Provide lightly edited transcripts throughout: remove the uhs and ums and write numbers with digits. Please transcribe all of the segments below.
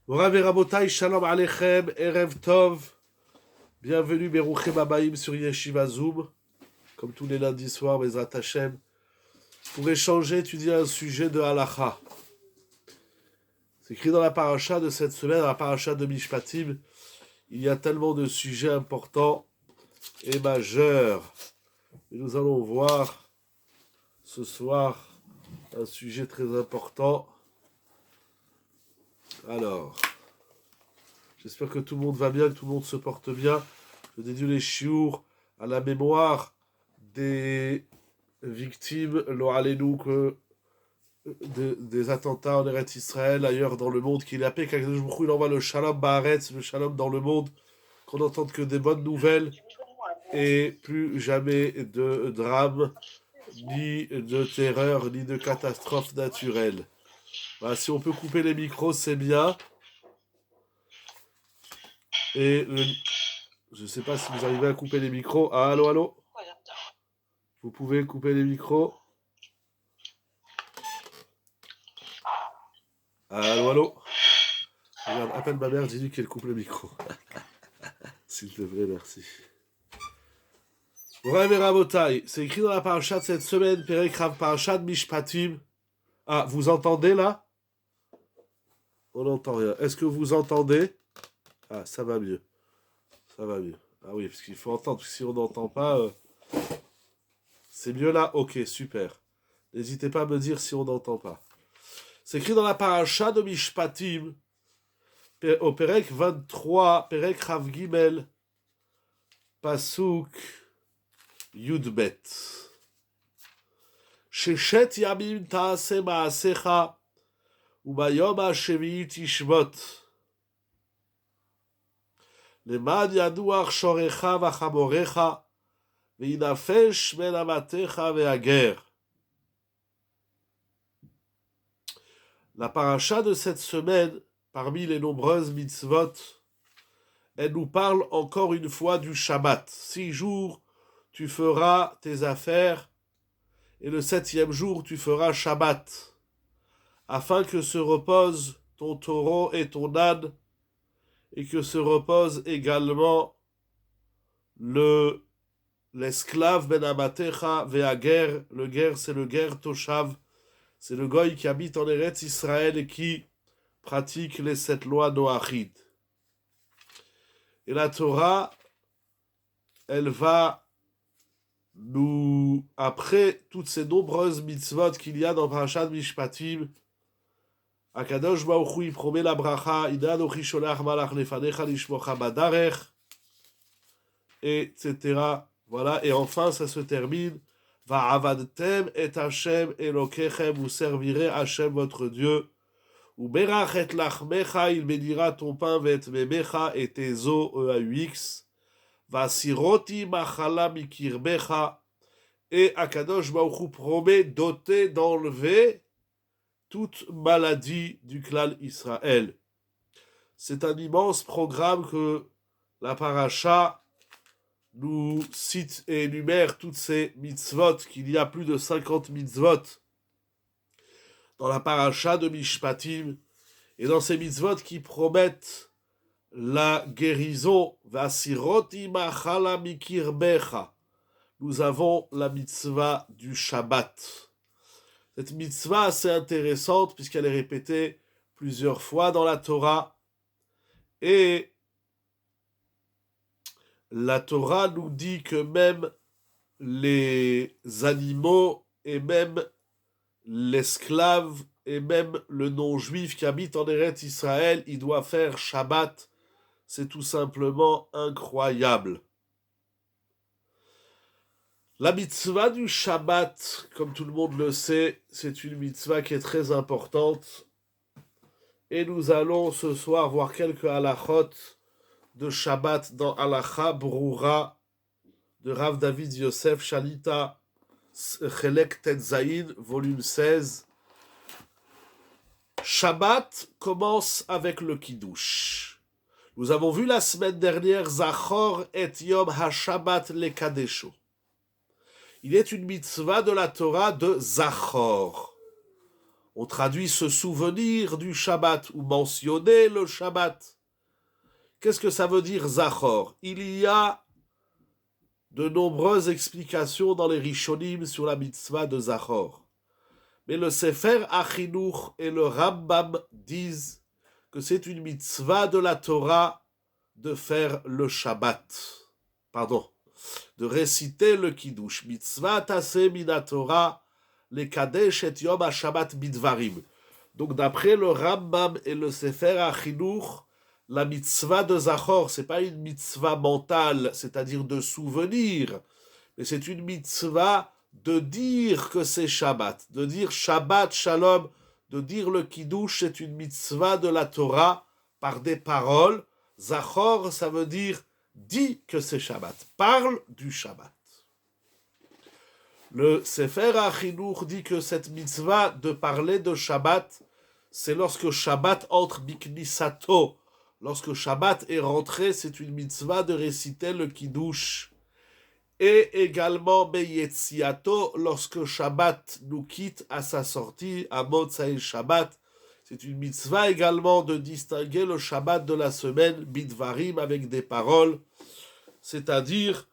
Morav et Rabotai, Shalom Aleichem, Erev Tov. Bienvenue, Beruchem Abaïm sur Yeshiva Zoom, comme tous les lundis soirs, Bezrat Hashem, pour échanger, étudier un sujet de Halacha. C'est écrit dans la paracha de cette semaine, dans la paracha de Mishpatim. Il y a tellement de sujets importants et majeurs. Et nous allons voir ce soir un sujet très important. Alors, j'espère que tout le monde va bien, que tout le monde se porte bien. Je dédie les chiours à la mémoire des victimes, des attentats en Eretz Israël, ailleurs dans le monde, qu'il a paix, il envoie le shalom baaretz, le shalom dans le monde, qu'on n'entende que des bonnes nouvelles et plus jamais de drame, ni de terreur, ni de catastrophe naturelle. Voilà, si on peut couper les micros, c'est bien. Et je ne sais pas si vous arrivez à couper les micros. Ah, allô, allô? Vous pouvez couper les micros. Allô, allô? Regarde, appelle ma mère, dis-lui qu'elle coupe le micro. S'il te plaît, merci. C'est écrit dans la paracha de cette semaine, Perek Rav Parashat Mishpatim. Ah, vous entendez là? On n'entend rien. Est-ce que vous entendez? Ah, ça va mieux. Ça va mieux. Ah oui, parce qu'il faut entendre, parce que si on n'entend pas... C'est mieux là? Ok, super. N'hésitez pas à me dire si on n'entend pas. C'est écrit dans la paracha de Mishpatim, au Perek 23, Perek Rav Gimel, Pasuk Yudbet. Sheshet yamim ta'aseh ma'asecha, ubayom ha'shevi'i tishmot. Leman yaduach shorecha v'chamorecha, ve'inafesh ben amatecha ve'ager. La paracha de cette semaine, parmi les nombreuses mitzvot, elle nous parle encore une fois du Shabbat. 6 jours, tu feras tes affaires, et le 7e jour, tu feras Shabbat, afin que se repose ton taureau et ton âne, et que se repose également l'esclave ben amatecha ve'ager. Le guerre, c'est le guerre toshav, c'est le goy qui habite en Eretz Israël et qui pratique les 7 lois noachid. Et la Torah, elle va nous, après toutes ces nombreuses mitzvot qu'il y a dans Parashat Mishpatim, Akadosh Baruch Hu, il promet la bracha, Ina anochi sholach malach lefanecha lishmocha badarech, etc. Voilà, et enfin ça se termine, Va'avadtem et Hashem Elokechem, vous servirez Hashem votre Dieu, ou berach et lachmecha, il bénira ton pain, vet memecha, et tes eaux, EAUX, Vasiroti machala mikirbecha, et Akadosh Baruch Hu promet d'ôter, d'enlever toute maladie du clan Israël. C'est un immense programme que la paracha nous cite et énumère toutes ces mitzvot, qu'il y a plus de 50 mitzvot dans la paracha de Mishpatim, et dans ces mitzvot qui promettent la guérison, Vasiroti machala mikirbecha, nous avons la mitzvah du Shabbat. Cette mitzvah assez intéressante puisqu'elle est répétée plusieurs fois dans la Torah, et la Torah nous dit que même les animaux et même l'esclave et même le non-juif qui habite en Eretz Israël, il doit faire Shabbat. C'est tout simplement incroyable. La mitzvah du Shabbat, comme tout le monde le sait, c'est une mitzvah qui est très importante. Et nous allons ce soir voir quelques halachot de Shabbat dans Halacha Brura de Rav David Yosef Shalita, Chelek Tetzaïn, volume 16. Shabbat commence avec le Kiddush. Nous avons vu la semaine dernière Zachor et Yom HaShabbat lekadesho. Il est une mitzvah de la Torah de Zachor. On traduit se souvenir du Shabbat ou mentionner le Shabbat. Qu'est-ce que ça veut dire Zachor? Il y a de nombreuses explications dans les Rishonim sur la mitzvah de Zachor. Mais le Sefer Achinuch et le Rambam disent que c'est une mitzvah de la Torah de faire le Shabbat. Pardon, de réciter le Kiddush. Mitzvah taseh mina Torah, le Kadesh et Yom HaShabbat bidvarim. Donc d'après le Rambam et le Sefer Achinuch, la mitzvah de Zachor, c'est pas une mitzvah mentale, c'est-à-dire de souvenir, mais c'est une mitzvah de dire que c'est Shabbat, de dire Shabbat Shalom, de dire le Kiddush, c'est une mitzvah de la Torah par des paroles. Zachor, ça veut dire dis que c'est Shabbat, parle du Shabbat. Le Sefer HaChinuch dit que cette mitzvah de parler de Shabbat, c'est lorsque Shabbat entre biknisato. Lorsque Shabbat est rentré, c'est une mitzvah de réciter le Kiddush. Et également Beyetziato, lorsque Shabbat nous quitte à sa sortie, à Motzai Shabbat. C'est une mitzvah également de distinguer le Shabbat de la semaine, bidvarim, avec des paroles, c'est-à-dire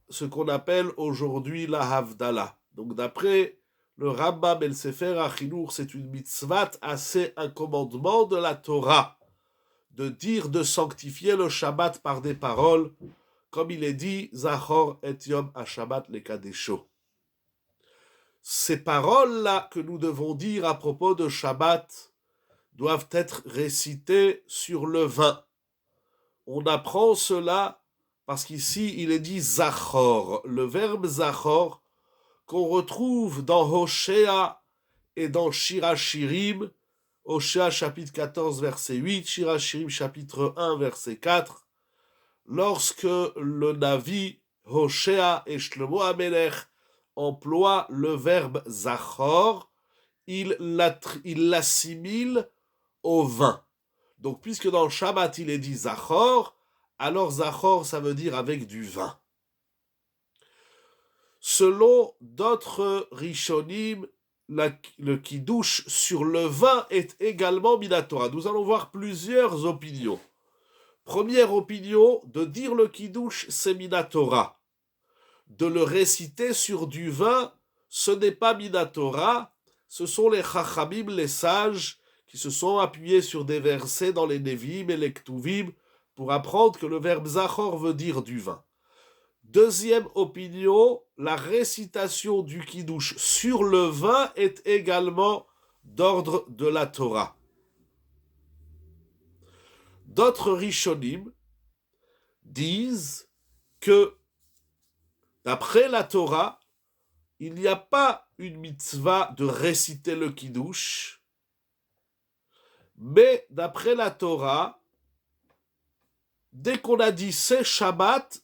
ce qu'on appelle aujourd'hui la Havdalah. Donc d'après le Rambam et le Sefer HaChinuch, c'est une mitzvah assez un commandement de la Torah, de dire, de sanctifier le Shabbat par des paroles, comme il est dit, Zachor et Yom HaShabbat le Kadesho. Ces paroles-là que nous devons dire à propos de Shabbat doivent être récitées sur le vin. On apprend cela parce qu'ici il est dit Zachor, le verbe Zachor qu'on retrouve dans Hoshea et dans Shirachirim, Hoshea chapitre 14 verset 8, Shirachirim chapitre 1 verset 4, lorsque le Navi Hoshea et Shlomo HaMelech emploient le verbe Zachor, il l'assimile au vin. Donc puisque dans le Shabbat il est dit Zachor, alors Zachor ça veut dire avec du vin. Selon d'autres Rishonim, le Kiddush sur le vin est également minatora. Nous allons voir plusieurs opinions. Première opinion, de dire le Kiddush, c'est minatora. De le réciter sur du vin, ce n'est pas minatora. Ce sont les Chachamim, les sages, qui se sont appuyés sur des versets dans les Nevi'im et les Ktuvim pour apprendre que le verbe Zachor veut dire du vin. Deuxième opinion, la récitation du Kiddush sur le vin est également d'ordre de la Torah. D'autres Rishonim disent que, d'après la Torah, il n'y a pas une mitzvah de réciter le Kiddush, mais d'après la Torah, dès qu'on a dit c'est Shabbat,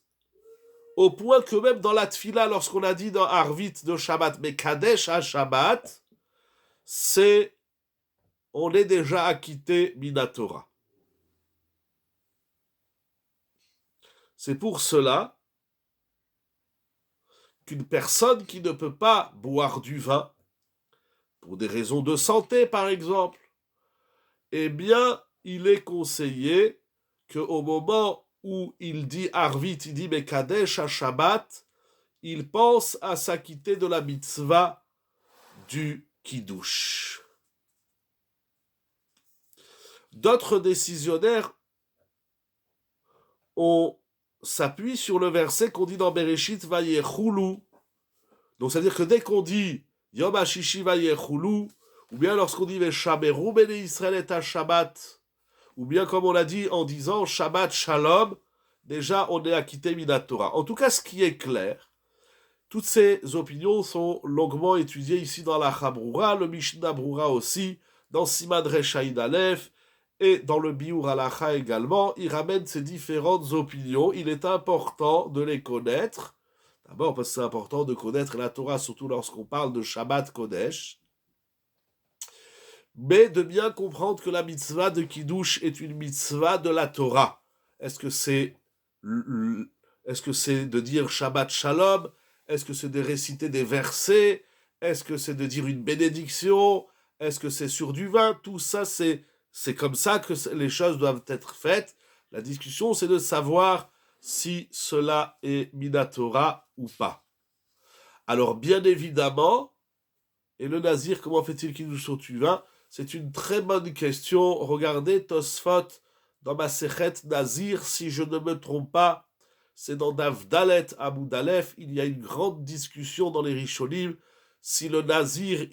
au point que même dans la Tfila, lorsqu'on a dit dans Arvit de Shabbat, mais Kadesh à Shabbat, on est déjà acquitté minatora. C'est pour cela qu'une personne qui ne peut pas boire du vin, pour des raisons de santé par exemple, eh bien, il est conseillé qu'au moment où il dit Arvit, il dit Mekadesh à Shabbat, il pense à s'acquitter de la mitzvah du Kiddush. D'autres décisionnaires s'appuient sur le verset qu'on dit dans Bereshit Vayechulu. Donc c'est-à-dire que dès qu'on dit Yom HaShishi Vayechulu, ou bien lorsqu'on dit Veshameru Bnei Israël et Shabbat, ou bien comme on l'a dit en disant Shabbat Shalom, déjà on est acquitté minatora. En tout cas, ce qui est clair, toutes ces opinions sont longuement étudiées ici dans la Chabrura, le Mishnah Brura aussi, dans Siman Rechaïd Aleph, et dans le Biur Halacha également. Il ramène ces différentes opinions. Il est important de les connaître. D'abord parce que c'est important de connaître la Torah, surtout lorsqu'on parle de Shabbat Kodesh. Mais de bien comprendre que la mitzvah de Kiddush est une mitzvah de la Torah. Est-ce que c'est de dire Shabbat Shalom? Est-ce que c'est de réciter des versets? Est-ce que c'est de dire une bénédiction? Est-ce que c'est sur du vin? Tout ça, c'est comme ça que les choses doivent être faites. La discussion, c'est de savoir si cela est Minatora ou pas. Alors, bien évidemment, et le Nazir, comment fait-il qu'il nous sur du vin? C'est une très bonne question. Regardez Tosfot dans ma Sechet Nazir, si je ne me trompe pas, c'est dans Daf Dalet Amud Aleph, il y a une grande discussion dans les Rishonim si le Nazir,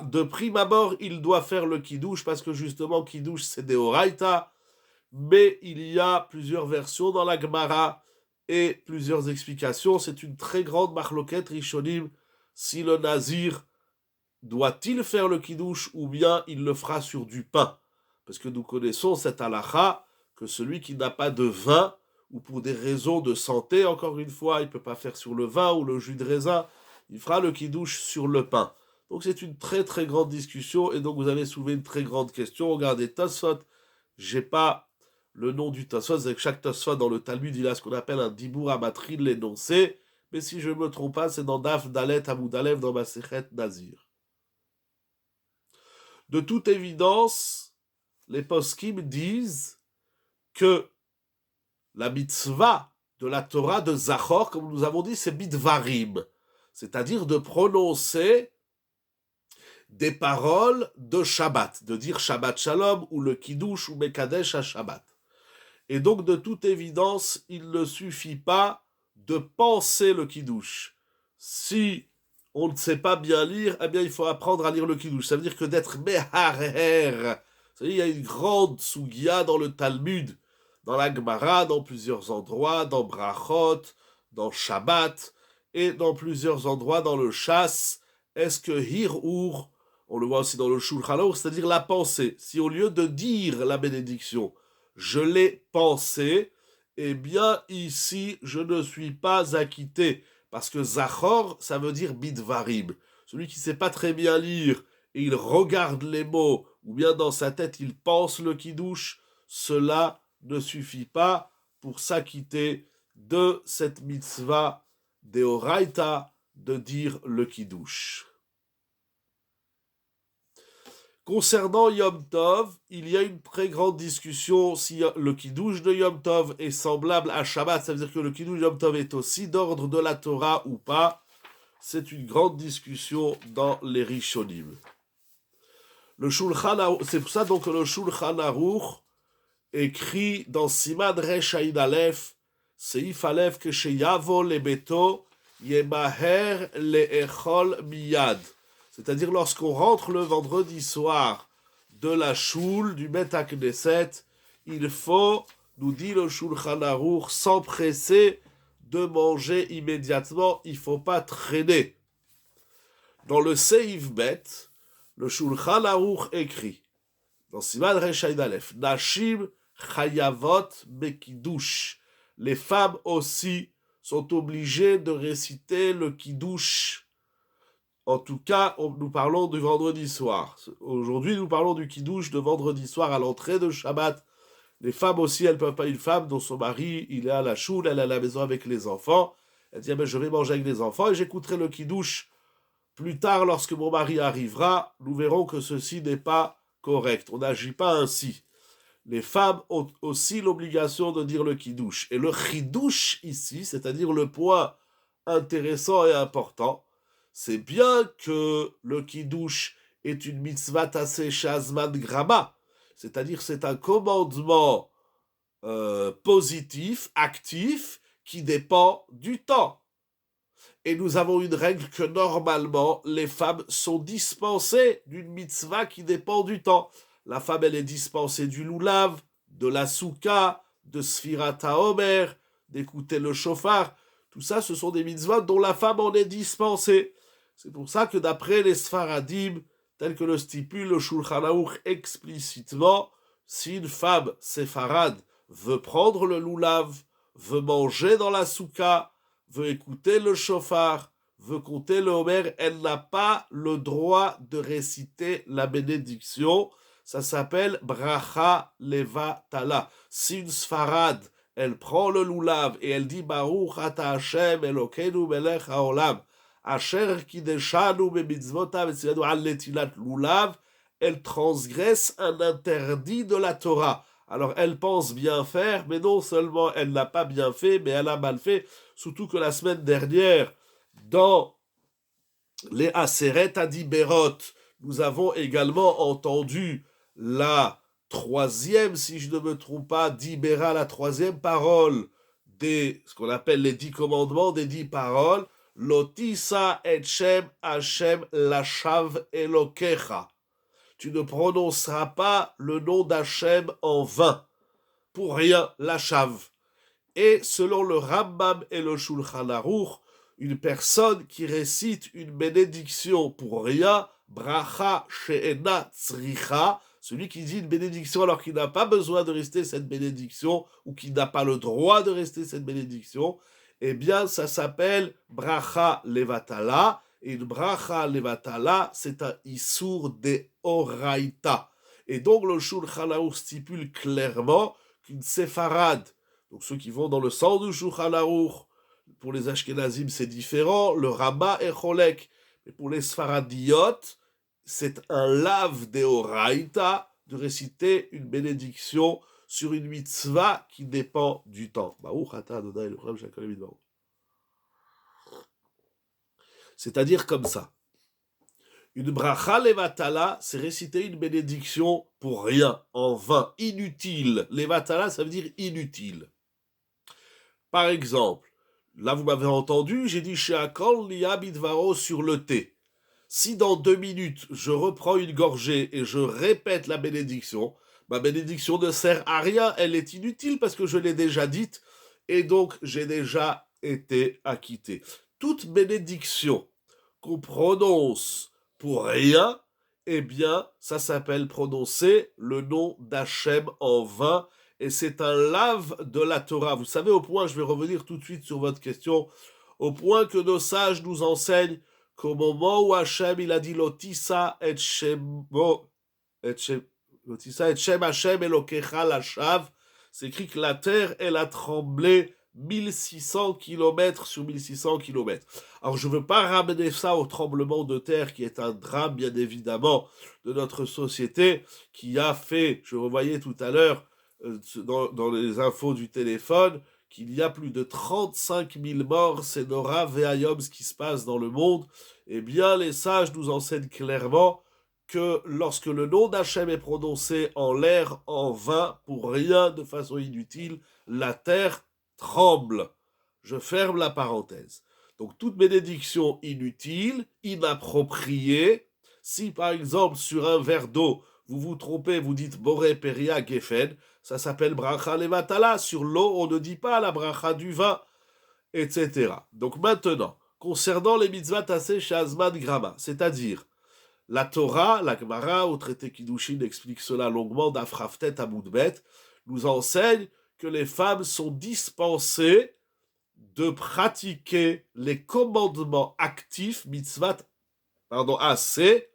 de prime abord, il doit faire le Kiddush, parce que justement, Kiddush, c'est des Oraita, mais il y a plusieurs versions dans la Gemara et plusieurs explications. C'est une très grande marloquette Rishonim si le Nazir doit-il faire le Kiddush ou bien il le fera sur du pain. Parce que nous connaissons cette halakha que celui qui n'a pas de vin, ou pour des raisons de santé, encore une fois, il ne peut pas faire sur le vin ou le jus de raisin, il fera le Kiddush sur le pain. Donc c'est une très très grande discussion, et donc vous avez soulevé une très grande question. Regardez Tosfot, j'ai pas le nom du Tosfot, c'est que chaque Tosfot dans le Talmud, il a ce qu'on appelle un Dibur Amatri, l'énoncé, mais si je ne me trompe pas, c'est dans Daf Dalet Amud Aleph, dans ma Sechet Nazir. De toute évidence, les poskim disent que la mitzvah de la Torah de Zachor, comme nous avons dit, c'est bidvarim, c'est-à-dire de prononcer des paroles de Shabbat, de dire Shabbat Shalom ou le Kiddush ou Mekadesh à Shabbat. Et donc, de toute évidence, il ne suffit pas de penser le Kiddush. Si on ne sait pas bien lire, eh bien, il faut apprendre à lire le Kiddush. Ça veut dire que d'être meharer, il y a une grande sugia dans le Talmud, dans la Gemara, dans plusieurs endroits, dans Brachot, dans Shabbat, et dans plusieurs endroits dans le Shas. Est-ce que Hirur, on le voit aussi dans le Shulchan Aruch, c'est-à-dire la pensée, si au lieu de dire la bénédiction, je l'ai pensé, eh bien ici, je ne suis pas acquitté. Parce que Zachor, ça veut dire bidvarim. Celui qui ne sait pas très bien lire, et il regarde les mots, ou bien dans sa tête, il pense le Kiddush, cela ne suffit pas pour s'acquitter de cette mitzvah deoraita de dire le Kiddush. Concernant Yom Tov, il y a une très grande discussion si le Kiddush de Yom Tov est semblable à Shabbat, ça veut dire que le Kiddush de Yom Tov est aussi d'ordre de la Torah ou pas. C'est une grande discussion dans les Rishonim. C'est pour ça donc que le Shulchan Aruch écrit dans Siman Resh Ayin Aleph, Seif Aleph, que Sheyavo lebeto yemaher leechol miyad. C'est-à-dire lorsqu'on rentre le vendredi soir de la choule, du Bet HaKnesset, il faut, nous dit le Shulchan Aruch, s'empresser de manger immédiatement, il ne faut pas traîner. Dans le Seif Bet, le Shulchan Aruch écrit, dans Siman Resh Ayin Aleph, Nashim chayavot bekidush. Les femmes aussi sont obligées de réciter le Kiddush. En tout cas, nous parlons du vendredi soir. Aujourd'hui, nous parlons du Kiddush de vendredi soir à l'entrée de Shabbat. Les femmes aussi, elles ne peuvent pas, une femme dont son mari, il est à la choule, elle est à la maison avec les enfants. Elle dit, je vais manger avec les enfants et j'écouterai le Kiddush plus tard lorsque mon mari arrivera. Nous verrons que ceci n'est pas correct. On n'agit pas ainsi. Les femmes ont aussi l'obligation de dire le Kiddush. Et le Chidush ici, c'est-à-dire le point intéressant et important, c'est bien que le Kiddush est une mitzvah tassé shazman grama, c'est-à-dire c'est un commandement positif, actif, qui dépend du temps. Et nous avons une règle que normalement, les femmes sont dispensées d'une mitzvah qui dépend du temps. La femme, elle est dispensée du loulav, de la souka, de Sfirat HaOmer, d'écouter le shofar. Tout ça, ce sont des mitzvahs dont la femme en est dispensée. C'est pour ça que d'après les Sfaradim, tel que le stipule le Shulchan Aruch explicitement, si une femme séfarade veut prendre le loulav, veut manger dans la souka, veut écouter le shofar, veut compter le homer, elle n'a pas le droit de réciter la bénédiction. Ça s'appelle bracha levatala. Si une sfarad, elle prend le loulav et elle dit Baruch ata Hashem Elokeinu melech haolam asher kideshanu bemitzvotav etzilanu al netilat loulav, elle transgresse un interdit de la Torah. Alors elle pense bien faire, mais non seulement elle n'a pas bien fait, mais elle a mal fait. Surtout que la semaine dernière, dans les Aseret Adiberot, nous avons également entendu la troisième, si je ne me trompe pas, d'Ibera, la troisième parole ce qu'on appelle les 10 commandements, des 10 paroles, Lotisa et Shem Hashem Lashav Elokecha. Tu ne prononceras pas le nom d'Hachem en vain, pour rien, Lashav. Et selon le Rambam et le Shulchan Aruch, une personne qui récite une bénédiction pour rien, bracha she'ena tzricha, celui qui dit une bénédiction alors qu'il n'a pas besoin de rester cette bénédiction ou qu'il n'a pas le droit de rester cette bénédiction, eh bien ça s'appelle bracha levatala, et une bracha levatala, c'est un issour de oraita. Et donc le Shulchan Aruch stipule clairement qu'une séfarade, donc ceux qui vont dans le sens du Shulchan Aruch, pour les Ashkenazim c'est différent, le Rama est cholek, mais pour les Sfaradiyot, c'est un lave deoraita de réciter une bénédiction sur une mitzvah qui dépend du temps. C'est-à-dire comme ça. Une bracha levatala, c'est réciter une bénédiction pour rien, en vain, inutile. Levatala, ça veut dire inutile. Par exemple, là vous m'avez entendu, j'ai dit Sheakol liya bidvaro sur le thé. Si dans 2 minutes, je reprends une gorgée et je répète la bénédiction, ma bénédiction ne sert à rien, elle est inutile parce que je l'ai déjà dite et donc j'ai déjà été acquitté. Toute bénédiction qu'on prononce pour rien, eh bien, ça s'appelle prononcer le nom d'Hachem en vain et c'est un lave de la Torah. Vous savez, au point, je vais revenir tout de suite sur votre question, au point que nos sages nous enseignent qu'au moment où Hachem il a dit Lotisa et Shem Hashem Elokecha Lashav, c'est écrit que la terre elle a tremblé 1600 km sur 1600 km. Alors je ne veux pas ramener ça au tremblement de terre qui est un drame bien évidemment de notre société qui a fait, je revoyais tout à l'heure dans les infos du téléphone, qu'il y a plus de 35 000 morts, c'est Nora Ve'ayom ce qui se passe dans le monde, eh bien les sages nous enseignent clairement que lorsque le nom d'Hachem est prononcé en l'air, en vain, pour rien, de façon inutile, la terre tremble. Je ferme la parenthèse. Donc toute bénédiction inutile, inappropriée, si par exemple sur un verre d'eau, vous vous trompez, vous dites Boré Peria Geffen, ça s'appelle bracha levatala. Sur l'eau, on ne dit pas la bracha du vin, etc. Donc maintenant, concernant les mitzvot tassé shazman grama, c'est-à-dire la Torah, la Gemara, au traité Kiddushin explique cela longuement, d'Afraftet à Moudbet, nous enseigne que les femmes sont dispensées de pratiquer les commandements actifs, mitzvot, assez,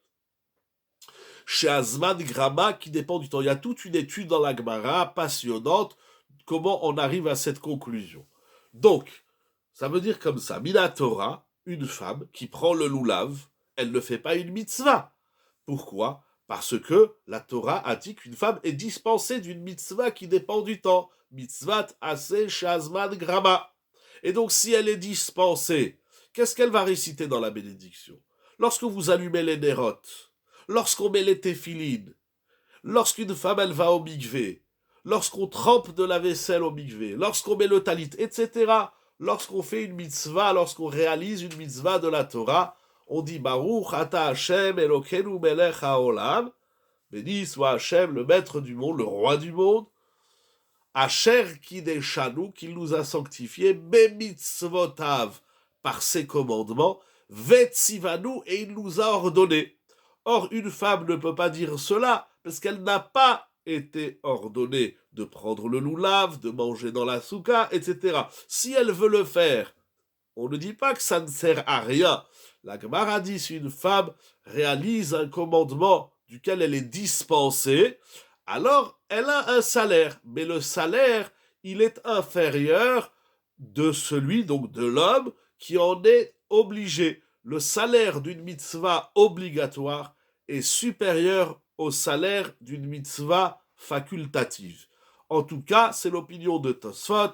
chez Azman Grama qui dépend du temps. Il y a toute une étude dans la Gemara passionnante, comment on arrive à cette conclusion. Donc, ça veut dire comme ça, Mina Torah, une femme qui prend le loulav, elle ne fait pas une mitzvah. Pourquoi ? Parce que la Torah a dit qu'une femme est dispensée d'une mitzvah qui dépend du temps. Mitzvat assez shazman grama. Et donc, si elle est dispensée, qu'est-ce qu'elle va réciter dans la bénédiction ? Lorsque vous allumez les nérotes, lorsqu'on met les téphilines, lorsqu'une femme elle va au mikvé, lorsqu'on trempe de la vaisselle au mikvé, lorsqu'on met le talit, etc., lorsqu'on fait une mitzvah, lorsqu'on réalise une mitzvah de la Torah, on dit Baruch ata Hashem Elokeinu melech haolam, béni soit Hashem, le maître du monde, le roi du monde, Asher kideshanu, qu'il nous a sanctifiés, bemitzvotav, par ses commandements, vetzivanu, et il nous a ordonné. Or, une femme ne peut pas dire cela, parce qu'elle n'a pas été ordonnée de prendre le loulav, de manger dans la souka, etc. Si elle veut le faire, on ne dit pas que ça ne sert à rien. La Gemara dit si une femme réalise un commandement duquel elle est dispensée, alors elle a un salaire. Mais le salaire, il est inférieur de celui, donc de l'homme, qui en est obligé. Le salaire d'une mitzvah obligatoire est supérieur au salaire d'une mitzvah facultative. En tout cas, c'est l'opinion de Tosfot,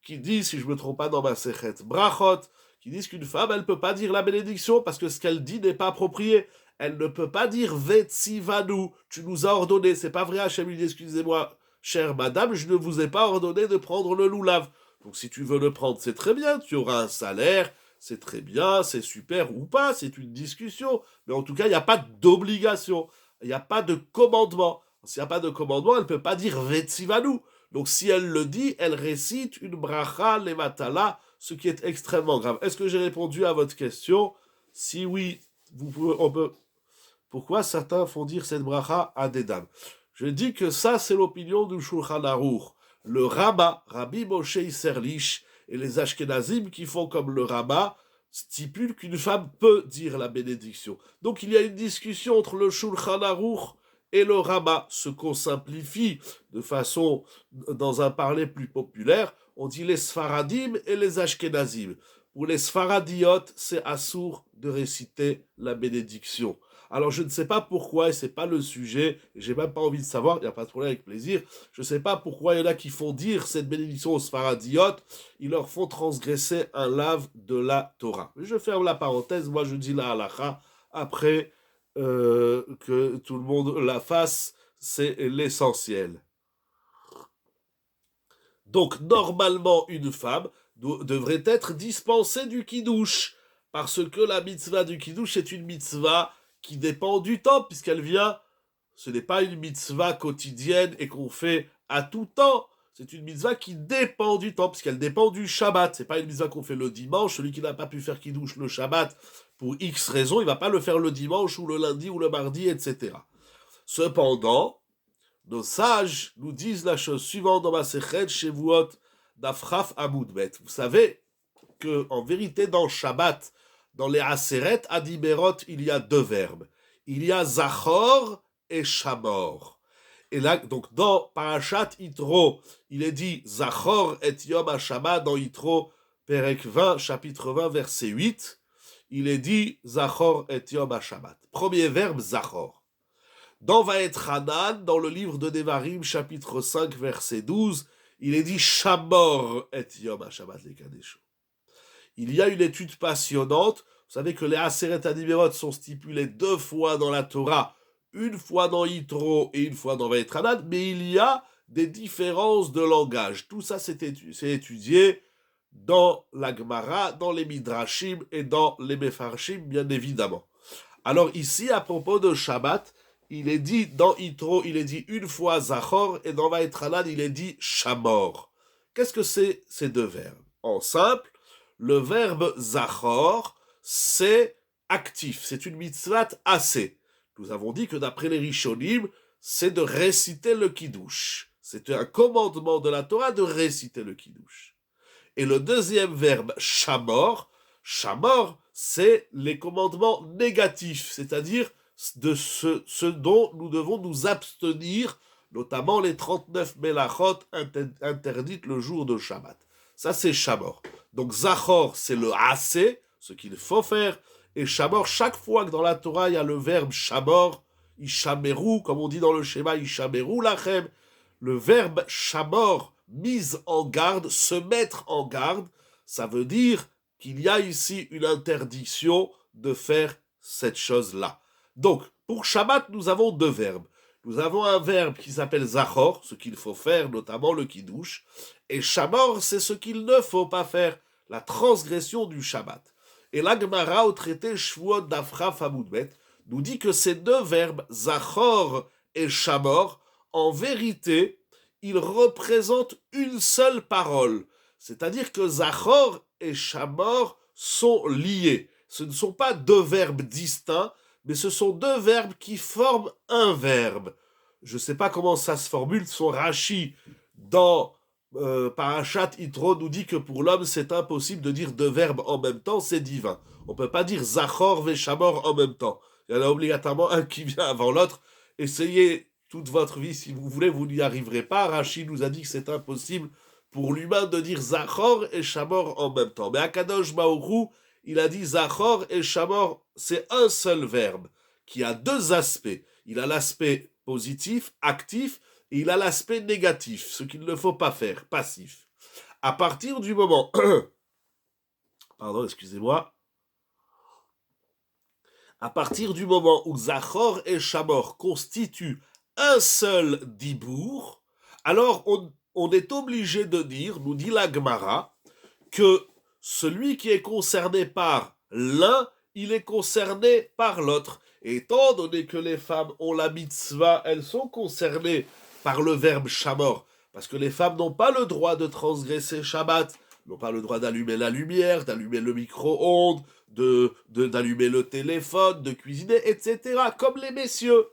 qui dit, si je ne me trompe pas dans ma Sechet Brachot, qui disent qu'une femme, elle ne peut pas dire la bénédiction parce que ce qu'elle dit n'est pas approprié. Elle ne peut pas dire Vetsivanu, tu nous as ordonné. C'est pas vrai, Hachem lui dit, excusez-moi, chère madame, je ne vous ai pas ordonné de prendre le loulav. Donc si tu veux le prendre, c'est très bien, tu auras un salaire, c'est très bien, c'est super ou pas, c'est une discussion. Mais en tout cas, il n'y a pas d'obligation, il n'y a pas de commandement. S'il n'y a pas de commandement, elle ne peut pas dire Vetsivanu. Donc si elle le dit, elle récite une bracha levatala, ce qui est extrêmement grave. Est-ce que j'ai répondu à votre question? Si oui, on peut. Pourquoi certains font dire cette bracha à des dames? Je dis que ça, c'est l'opinion du Shulchan Aruch. Le Rama, Rabbi Moshe Isserlich, et les Ashkenazim qui font comme le Rama, stipulent qu'une femme peut dire la bénédiction. Donc il y a une discussion entre le Shulchan Aruch et le Rama, ce qu'on simplifie de façon, dans un parler plus populaire, on dit les Sfaradim et les Ashkenazim. Pour les Sfaradiotes, c'est assour de réciter la bénédiction. Alors je ne sais pas pourquoi, et c'est pas le sujet, et j'ai même pas envie de savoir, il n'y a pas de problème, avec plaisir, je ne sais pas pourquoi il y en a qui font dire cette bénédiction aux Sfaradiotes, ils leur font transgresser un lave de la Torah. Je ferme la parenthèse, moi je dis la halakha, après que tout le monde la fasse, c'est l'essentiel. Donc normalement une femme devrait être dispensée du kiddush, parce que la mitzvah du kiddush est une mitzvah qui dépend du temps, puisqu'elle vient, ce n'est pas une mitzvah quotidienne et qu'on fait à tout temps, c'est une mitzvah qui dépend du temps, puisqu'elle dépend du Shabbat, c'est pas une mitzvah qu'on fait le dimanche, celui qui n'a pas pu faire kiddush le Shabbat, pour X raisons, il ne va pas le faire le dimanche ou le lundi ou le mardi, etc. Cependant, nos sages nous disent la chose suivante dans Masechet Shevuot d'Afraf Amoudbet. Vous savez que en vérité dans Shabbat, dans les Aseret Adiberot, il y a deux verbes. Il y a Zachor et Shamor. Et là, donc dans Parashat Yitro, il est dit Zachor et Yom HaShabbat dans Yitro, Perek 20, chapitre 20, verset 8. Il est dit Zachor et Yom HaShabbat. Premier verbe, Zachor. Dans Vaetranan, dans le livre de Devarim, chapitre 5, verset 12, il est dit Shamor et Yom HaShabbat les Kadesho. Il y a une étude passionnante. Vous savez que les Aseret Adiberot sont stipulés deux fois dans la Torah, une fois dans Yitro et une fois dans Vaetranan, mais il y a des différences de langage. Tout ça, c'est étudié dans la Gemara, dans les Midrashim et dans les Mefarshim, bien évidemment. Alors ici, à propos de Shabbat, il est dit, dans Yitro, il est dit une fois Zachor, et dans Vaetranan, il est dit Shamor. Qu'est-ce que c'est ces deux verbes? En simple, le verbe Zachor, c'est actif, c'est une mitzvah assez. Nous avons dit que d'après les Rishonim, c'est de réciter le Kiddush. C'est un commandement de la Torah de réciter le Kiddush. Et le deuxième verbe, Shamor, Shamor, c'est les commandements négatifs, c'est-à-dire de ce dont nous devons nous abstenir, notamment les 39 melachot interdites le jour de Shabbat. Ça, c'est Shamor. Donc, Zachor, c'est le assez, ce qu'il faut faire. Et Shamor, chaque fois que dans la Torah, il y a le verbe Shamor, Ishameru, comme on dit dans le schéma, Ishameru lachem, le verbe Shamor, mise en garde, se mettre en garde, ça veut dire qu'il y a ici une interdiction de faire cette chose-là. Donc, pour Shabbat, nous avons deux verbes. Nous avons un verbe qui s'appelle Zachor, ce qu'il faut faire, notamment le Kiddush, et Shamor, c'est ce qu'il ne faut pas faire, la transgression du Shabbat. Et la Gemara, au traité Shvuot d'Afraf Amoudbet, nous dit que ces deux verbes, Zachor et Shamor, en vérité, ils représentent une seule parole. C'est-à-dire que Zachor et Shamor sont liés. Ce ne sont pas deux verbes distincts, mais ce sont deux verbes qui forment un verbe. Je ne sais pas comment ça se formule. Son Rashi, dans Parashat Yitro, nous dit que pour l'homme, c'est impossible de dire deux verbes en même temps, c'est divin. On ne peut pas dire Zachor et Shamor en même temps. Il y en a obligatoirement un qui vient avant l'autre. Essayez toute votre vie, si vous voulez, vous n'y arriverez pas. Rashi nous a dit que c'est impossible pour l'humain de dire Zachor et Shamor en même temps. Mais Akadosh Baruch Hu, il a dit Zachor et Shamor, c'est un seul verbe qui a deux aspects. Il a l'aspect positif, actif, et il a l'aspect négatif, ce qu'il ne faut pas faire, passif. À partir du moment... Pardon, excusez-moi. À partir du moment où Zachor et Shamor constituent un seul dibour, alors on est obligé de dire, nous dit la Gemara, que celui qui est concerné par l'un, il est concerné par l'autre. Et étant donné que les femmes ont la mitzvah, elles sont concernées par le verbe Shamor, parce que les femmes n'ont pas le droit de transgresser Shabbat, n'ont pas le droit d'allumer la lumière, d'allumer le micro-ondes, d'allumer le téléphone, de cuisiner, etc., comme les messieurs.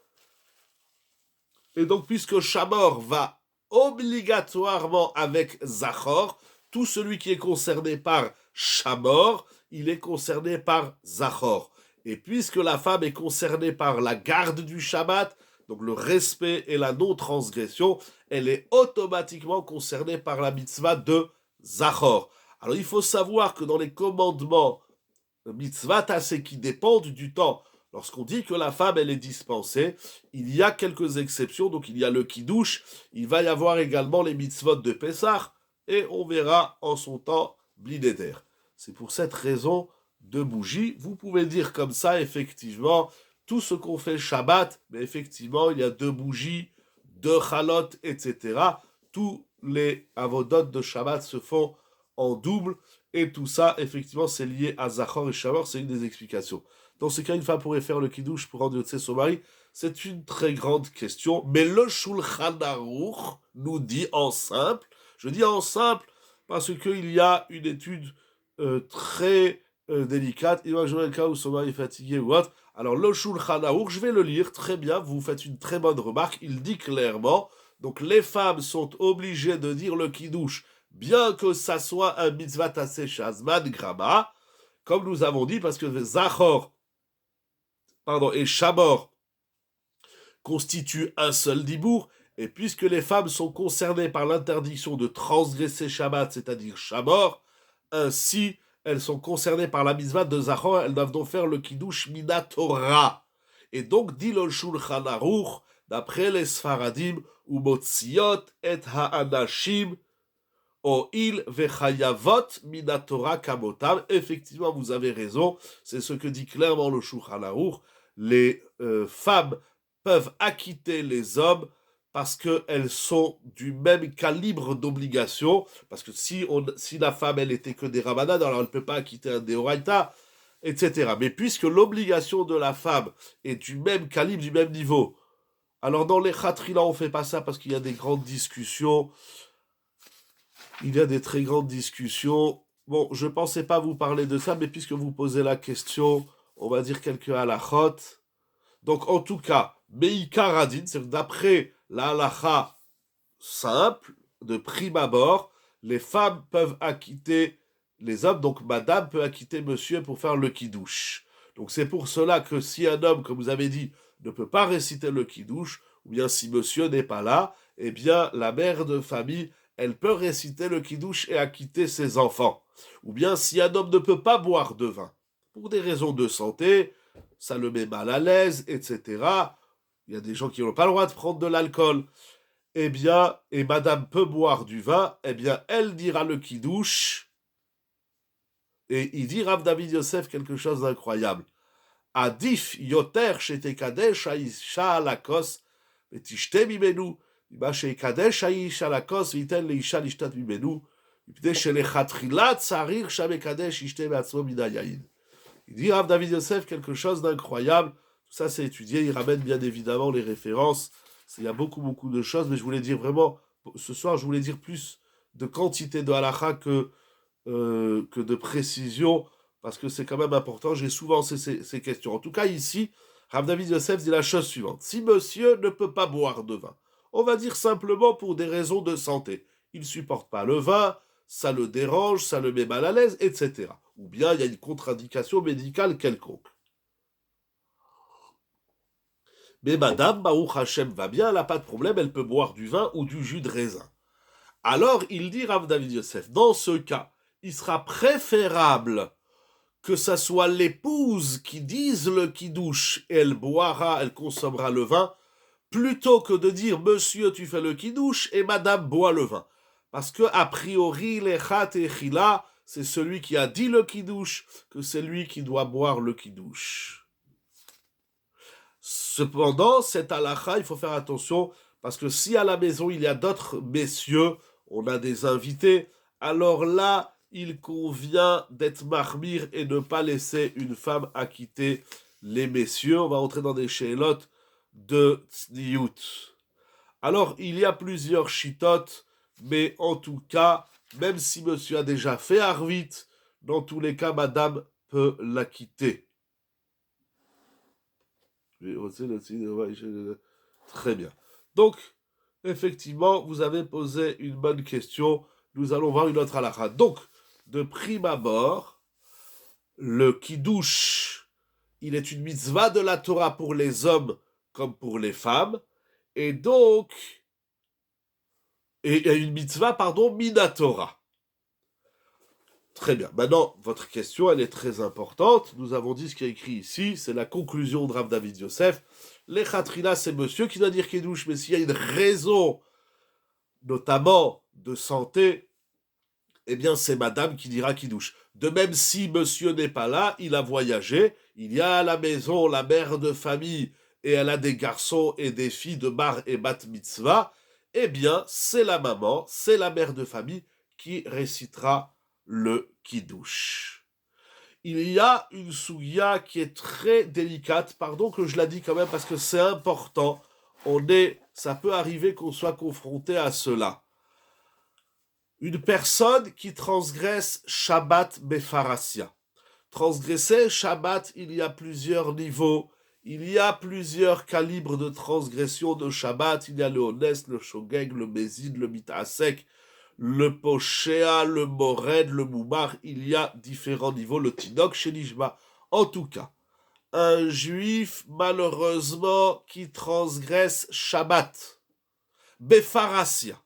Et donc, puisque Shamor va obligatoirement avec Zachor, tout celui qui est concerné par Shamor, il est concerné par Zachor. Et puisque la femme est concernée par la garde du Shabbat, donc le respect et la non-transgression, elle est automatiquement concernée par la mitzvah de Zachor. Alors il faut savoir que dans les commandements mitzvah tassé qui dépendent du temps, lorsqu'on dit que la femme elle est dispensée, il y a quelques exceptions, donc il y a le kiddush, il va y avoir également les mitzvot de Pessah, et on verra en son temps blinéder. C'est pour cette raison de bougie. Vous pouvez dire comme ça, effectivement, tout ce qu'on fait Shabbat, mais effectivement, il y a 2 bougies, 2 chalot, etc. Tous les avodot de Shabbat se font en double, et tout ça, effectivement, c'est lié à Zachor et Shamor, c'est une des explications. Dans ce cas, une femme pourrait faire le kiddush pour rendre Yotzé son mari. C'est une très grande question, mais le Shulchan Aruch nous dit en simple, je dis en simple parce qu'il y a une étude très délicate, imaginons un cas où son mari est fatigué ou autre. Alors le Shulchan Aruch, je vais le lire, très bien, vous faites une très bonne remarque, il dit clairement, donc les femmes sont obligées de dire le kiddush, bien que ça soit un mitzvah tassé shazman grama, comme nous avons dit, parce que Zachor et Shamor constituent un seul dibour, et puisque les femmes sont concernées par l'interdiction de transgresser Shabbat, c'est-à-dire Shamor, ainsi elles sont concernées par la mitzvah de Zachor, elles doivent donc faire le kiddush mina Torah. Et donc dit le Shulchan Aruch, d'après les Sfaradim, ou motziot et ha'anashim, O'il vechayavot minatora kamotam. Effectivement, vous avez raison. C'est ce que dit clairement le Shulchan Aruch. Les femmes peuvent acquitter les hommes parce qu'elles sont du même calibre d'obligation. Parce que si la femme, elle était que des Ramadan, alors elle ne peut pas acquitter un Deoraita, etc. Mais puisque l'obligation de la femme est du même calibre, du même niveau, alors dans les Khatrila, on ne fait pas ça parce qu'il y a des grandes discussions. Il y a des très grandes discussions. Bon, je ne pensais pas vous parler de ça, mais puisque vous posez la question, on va dire quelques halachot. Donc, en tout cas, Meikar Adin, c'est d'après la halacha simple, de prime abord, les femmes peuvent acquitter les hommes, donc madame peut acquitter monsieur pour faire le kiddush. Donc, c'est pour cela que si un homme, comme vous avez dit, ne peut pas réciter le kiddush, ou bien si monsieur n'est pas là, eh bien, la mère de famille, elle peut réciter le kiddush et acquitter ses enfants. Ou bien si un homme ne peut pas boire de vin, pour des raisons de santé, ça le met mal à l'aise, etc. Il y a des gens qui n'ont pas le droit de prendre de l'alcool. Eh bien, et madame peut boire du vin, eh bien, elle dira le kiddush. Et il dit Rav David Yosef quelque chose d'incroyable. Adif yoter shetekadesh haisha alakos vetishte mimenu. מה שיקדש האיש על הכוס וייתן לאישה לשתות ממנו, מפני שלכתחילה צריך שהמקדש ישתה בעצמו מן היין. Il dit Rav David Yosef quelque chose d'incroyable. Tout ça c'est étudié, il ramène bien évidemment les références. Il y a beaucoup de choses, mais je voulais dire vraiment, ce soir je voulais dire plus de quantité de halakha que de précision, parce que c'est quand même important, j'ai souvent ces questions. En tout cas ici, Rav David Yosef dit la chose suivante. Si monsieur ne peut pas boire de vin, on va dire simplement pour des raisons de santé. Il ne supporte pas le vin, ça le dérange, ça le met mal à l'aise, etc. Ou bien il y a une contre-indication médicale quelconque. Mais madame, Baruch Hashem va bien, elle n'a pas de problème, elle peut boire du vin ou du jus de raisin. Alors, il dit Rav David Yosef, dans ce cas, il sera préférable que ça soit l'épouse qui dise le kidouche, elle boira, elle consommera le vin, plutôt que de dire monsieur tu fais le kidouche et madame boit le vin. Parce que a priori les chat et chila, c'est celui qui a dit le kidouche que c'est lui qui doit boire le kidouche. Cependant, cette halakha, il faut faire attention parce que si à la maison il y a d'autres messieurs, on a des invités, alors là, il convient d'être marmire et ne pas laisser une femme acquitter les messieurs. On va entrer dans des shélotes de tsniout. Alors, il y a plusieurs chitotes, mais en tout cas, même si monsieur a déjà fait Arvit, dans tous les cas, madame peut l'acquitter. Très bien. Donc, effectivement, vous avez posé une bonne question. Nous allons voir une autre halakha. Donc, de prime abord, le kidouche, il est une mitzvah de la Torah pour les hommes comme pour les femmes. Et donc, il y a une mitzvah, minatora. Très bien. Maintenant, votre question, elle est très importante. Nous avons dit ce qui est écrit ici, c'est la conclusion de Rav David Yosef. Lechatrina, c'est monsieur qui doit dire kidouche, mais s'il y a une raison, notamment de santé, eh bien, c'est madame qui dira kidouche. De même, si monsieur n'est pas là, il a voyagé, il y a à la maison la mère de famille, et elle a des garçons et des filles de bar et bat mitzvah, eh bien, c'est la maman, c'est la mère de famille qui récitera le kidouche. Il y a une souya qui est très délicate, pardon que je la dis quand même parce que c'est important, ça peut arriver qu'on soit confronté à cela. Une personne qui transgresse Shabbat Befarasia. Transgresser Shabbat, il y a plusieurs niveaux, il y a plusieurs calibres de transgression de Shabbat, il y a le Honest, le Shogeg, le Mézid, le Mitasek, le Pochéa, le Mored, le Moumar, il y a différents niveaux, le Tinok chez l'Ijma. En tout cas, un juif, malheureusement, qui transgresse Shabbat, Befarasia,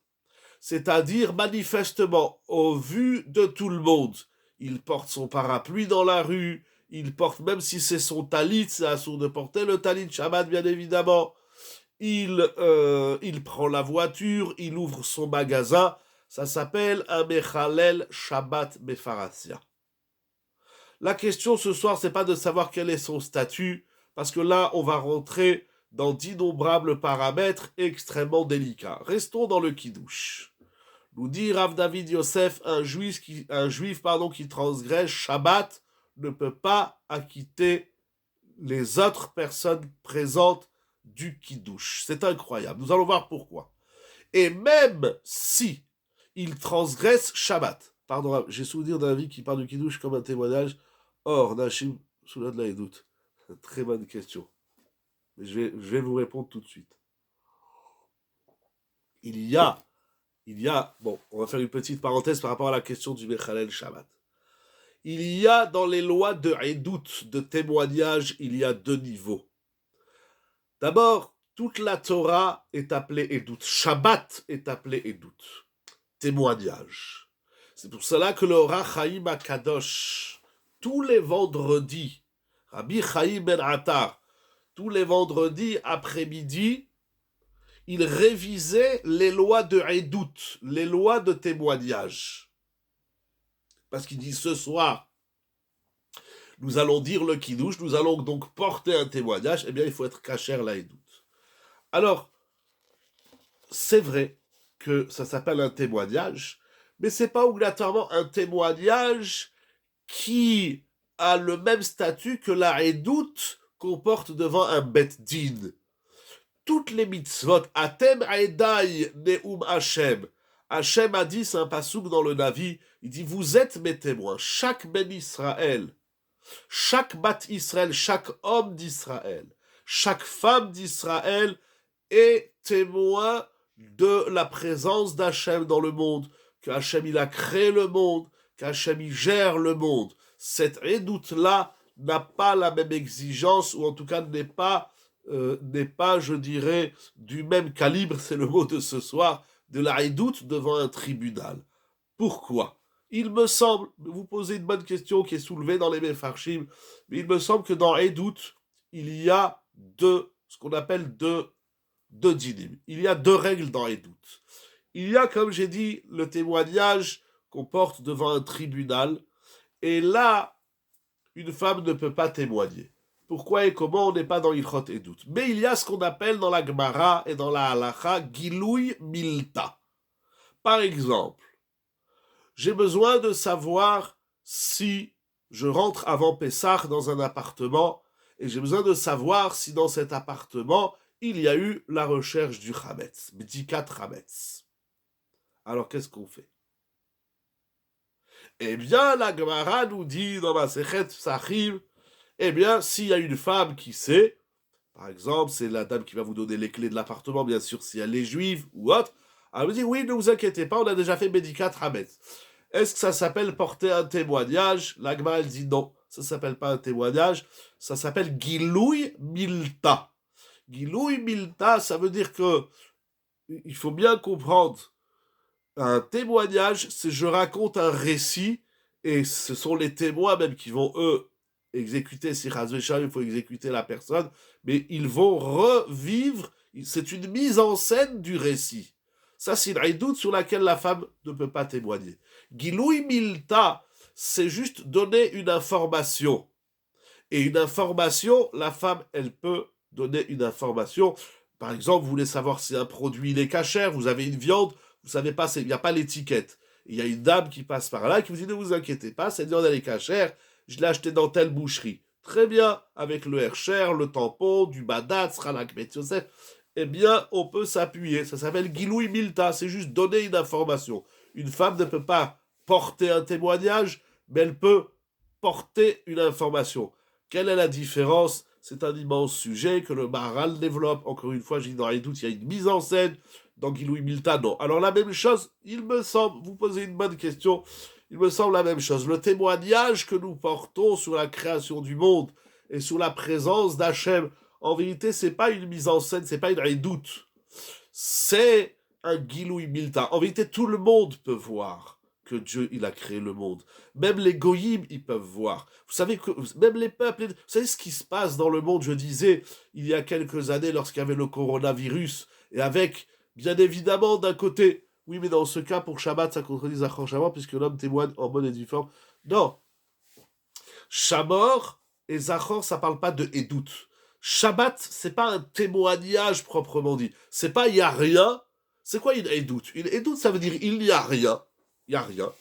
c'est-à-dire manifestement, au vu de tout le monde, il porte son parapluie dans la rue, il porte, même si c'est son talit, c'est assourd de porter le talit Shabbat, bien évidemment, il prend la voiture, il ouvre son magasin, ça s'appelle un Mechalel Shabbat Befarasia. La question ce soir, c'est pas de savoir quel est son statut, parce que là, on va rentrer dans d'innombrables paramètres extrêmement délicats. Restons dans le kidouche. Nous dit Rav David Yosef, un juif qui transgresse Shabbat ne peut pas acquitter les autres personnes présentes du kidouche. C'est incroyable. Nous allons voir pourquoi. Et même si il transgresse Shabbat, pardon, j'ai souvenir d'un vie qui parle du kidouche comme un témoignage. Or, Nashim, Soula de la doute. Très bonne question. Mais je vais vous répondre tout de suite. Il y a, bon, on va faire une petite parenthèse par rapport à la question du Mechalel Shabbat. Il y a dans les lois de Edout, de témoignage, il y a deux niveaux. D'abord, toute la Torah est appelée Edout. Shabbat est appelé Edout. Témoignage. C'est pour cela que le Orach Chaim HaKadosh, tous les vendredis, Rabbi Chaim Ben Attar, tous les vendredis après-midi, il révisait les lois de Edout, les lois de témoignage. Parce qu'il dit ce soir, nous allons dire le kidouche, nous allons donc porter un témoignage, eh bien il faut être kasher la Edout. Alors, c'est vrai que ça s'appelle un témoignage, mais c'est pas obligatoirement un témoignage qui a le même statut que la Edout qu'on porte devant un bet din. Toutes les mitzvot, Atem Aedai Neum Hashem. Hashem a dit, c'est un pasouk dans le Navi, il dit, vous êtes mes témoins, chaque ben Israël, chaque bat Israël, chaque homme d'Israël, chaque femme d'Israël est témoin de la présence d'Hachem dans le monde, que Hachem il a créé le monde, qu'Hachem il gère le monde. Cette édoute-là n'a pas la même exigence, ou en tout cas n'est pas, je dirais, du même calibre, c'est le mot de ce soir, de la édoute devant un tribunal. Pourquoi ? Il me semble, vous posez une bonne question qui est soulevée dans les Mefarshim, mais il me semble que dans Edout, il y a ce qu'on appelle deux dinim. Il y a deux règles dans Edout. Il y a, comme j'ai dit, le témoignage qu'on porte devant un tribunal, et là, une femme ne peut pas témoigner. Pourquoi et comment on n'est pas dans Ilchot Edout. Mais il y a ce qu'on appelle dans la Gemara et dans la Halacha, Gilouy Milta. Par exemple, j'ai besoin de savoir si je rentre avant Pessah dans un appartement et j'ai besoin de savoir si dans cet appartement il y a eu la recherche du Chametz, Bdikat Chametz. Alors qu'est-ce qu'on fait? Eh bien, la Gemara nous dit dans ma Sechet Psachim, eh bien, s'il y a une femme qui sait, par exemple, c'est la dame qui va vous donner les clés de l'appartement, bien sûr, si elle est juive ou autre, elle me dit, oui, ne vous inquiétez pas, on a déjà fait Bdikat Chametz. Est-ce que ça s'appelle porter un témoignage? La Gemara, elle dit non, ça s'appelle pas un témoignage, ça s'appelle Gilouy Milta. Gilouy Milta, ça veut dire que il faut bien comprendre, un témoignage, c'est je raconte un récit, et ce sont les témoins même qui vont, eux, exécuter, si il faut exécuter la personne, mais ils vont revivre, c'est une mise en scène du récit. Ça, c'est une doute sur laquelle la femme ne peut pas témoigner. Gilouy Milta, c'est juste donner une information. Et une information, la femme, elle peut donner une information. Par exemple, vous voulez savoir si un produit il est cachère, vous avez une viande, vous savez pas, il n'y a pas l'étiquette. Il y a une dame qui passe par là et qui vous dit ne vous inquiétez pas, cette viande elle est cachère, je l'ai achetée dans telle boucherie. Très bien, avec le Hercher, le tampon, du Badat, Sralak Bet Yosef, eh bien, on peut s'appuyer. Ça s'appelle Gilouy Milta, c'est juste donner une information. Une femme ne peut pas porter un témoignage, mais elle peut porter une information. Quelle est la différence? C'est un immense sujet que le Maharal développe. Encore une fois, j'ai dit dans les doutes, il y a une mise en scène. Dans Gilouy Milta, non. Alors la même chose, il me semble, vous posez une bonne question, il me semble la même chose. Le témoignage que nous portons sur la création du monde et sur la présence d'Hachem, en vérité, c'est pas une mise en scène, c'est pas une doute. C'est un Gilouy Milta. En vérité, tout le monde peut voir que Dieu, il a créé le monde. Même les goyim, ils peuvent voir. Vous savez que même les peuples, vous savez ce qui se passe dans le monde, je disais, il y a quelques années, lorsqu'il y avait le coronavirus, et avec, bien évidemment, d'un côté, oui, mais dans ce cas, pour Shabbat, ça contredit Zachor Shamor, puisque l'homme témoigne en bonne et due forme. Non. Shamor et Zachor, ça parle pas de Edout. Shabbat, c'est pas un témoignage proprement dit. C'est pas il y a rien. C'est quoi une Edout? Une Edout, ça veut dire il n'y a rien. Il n'y a rien.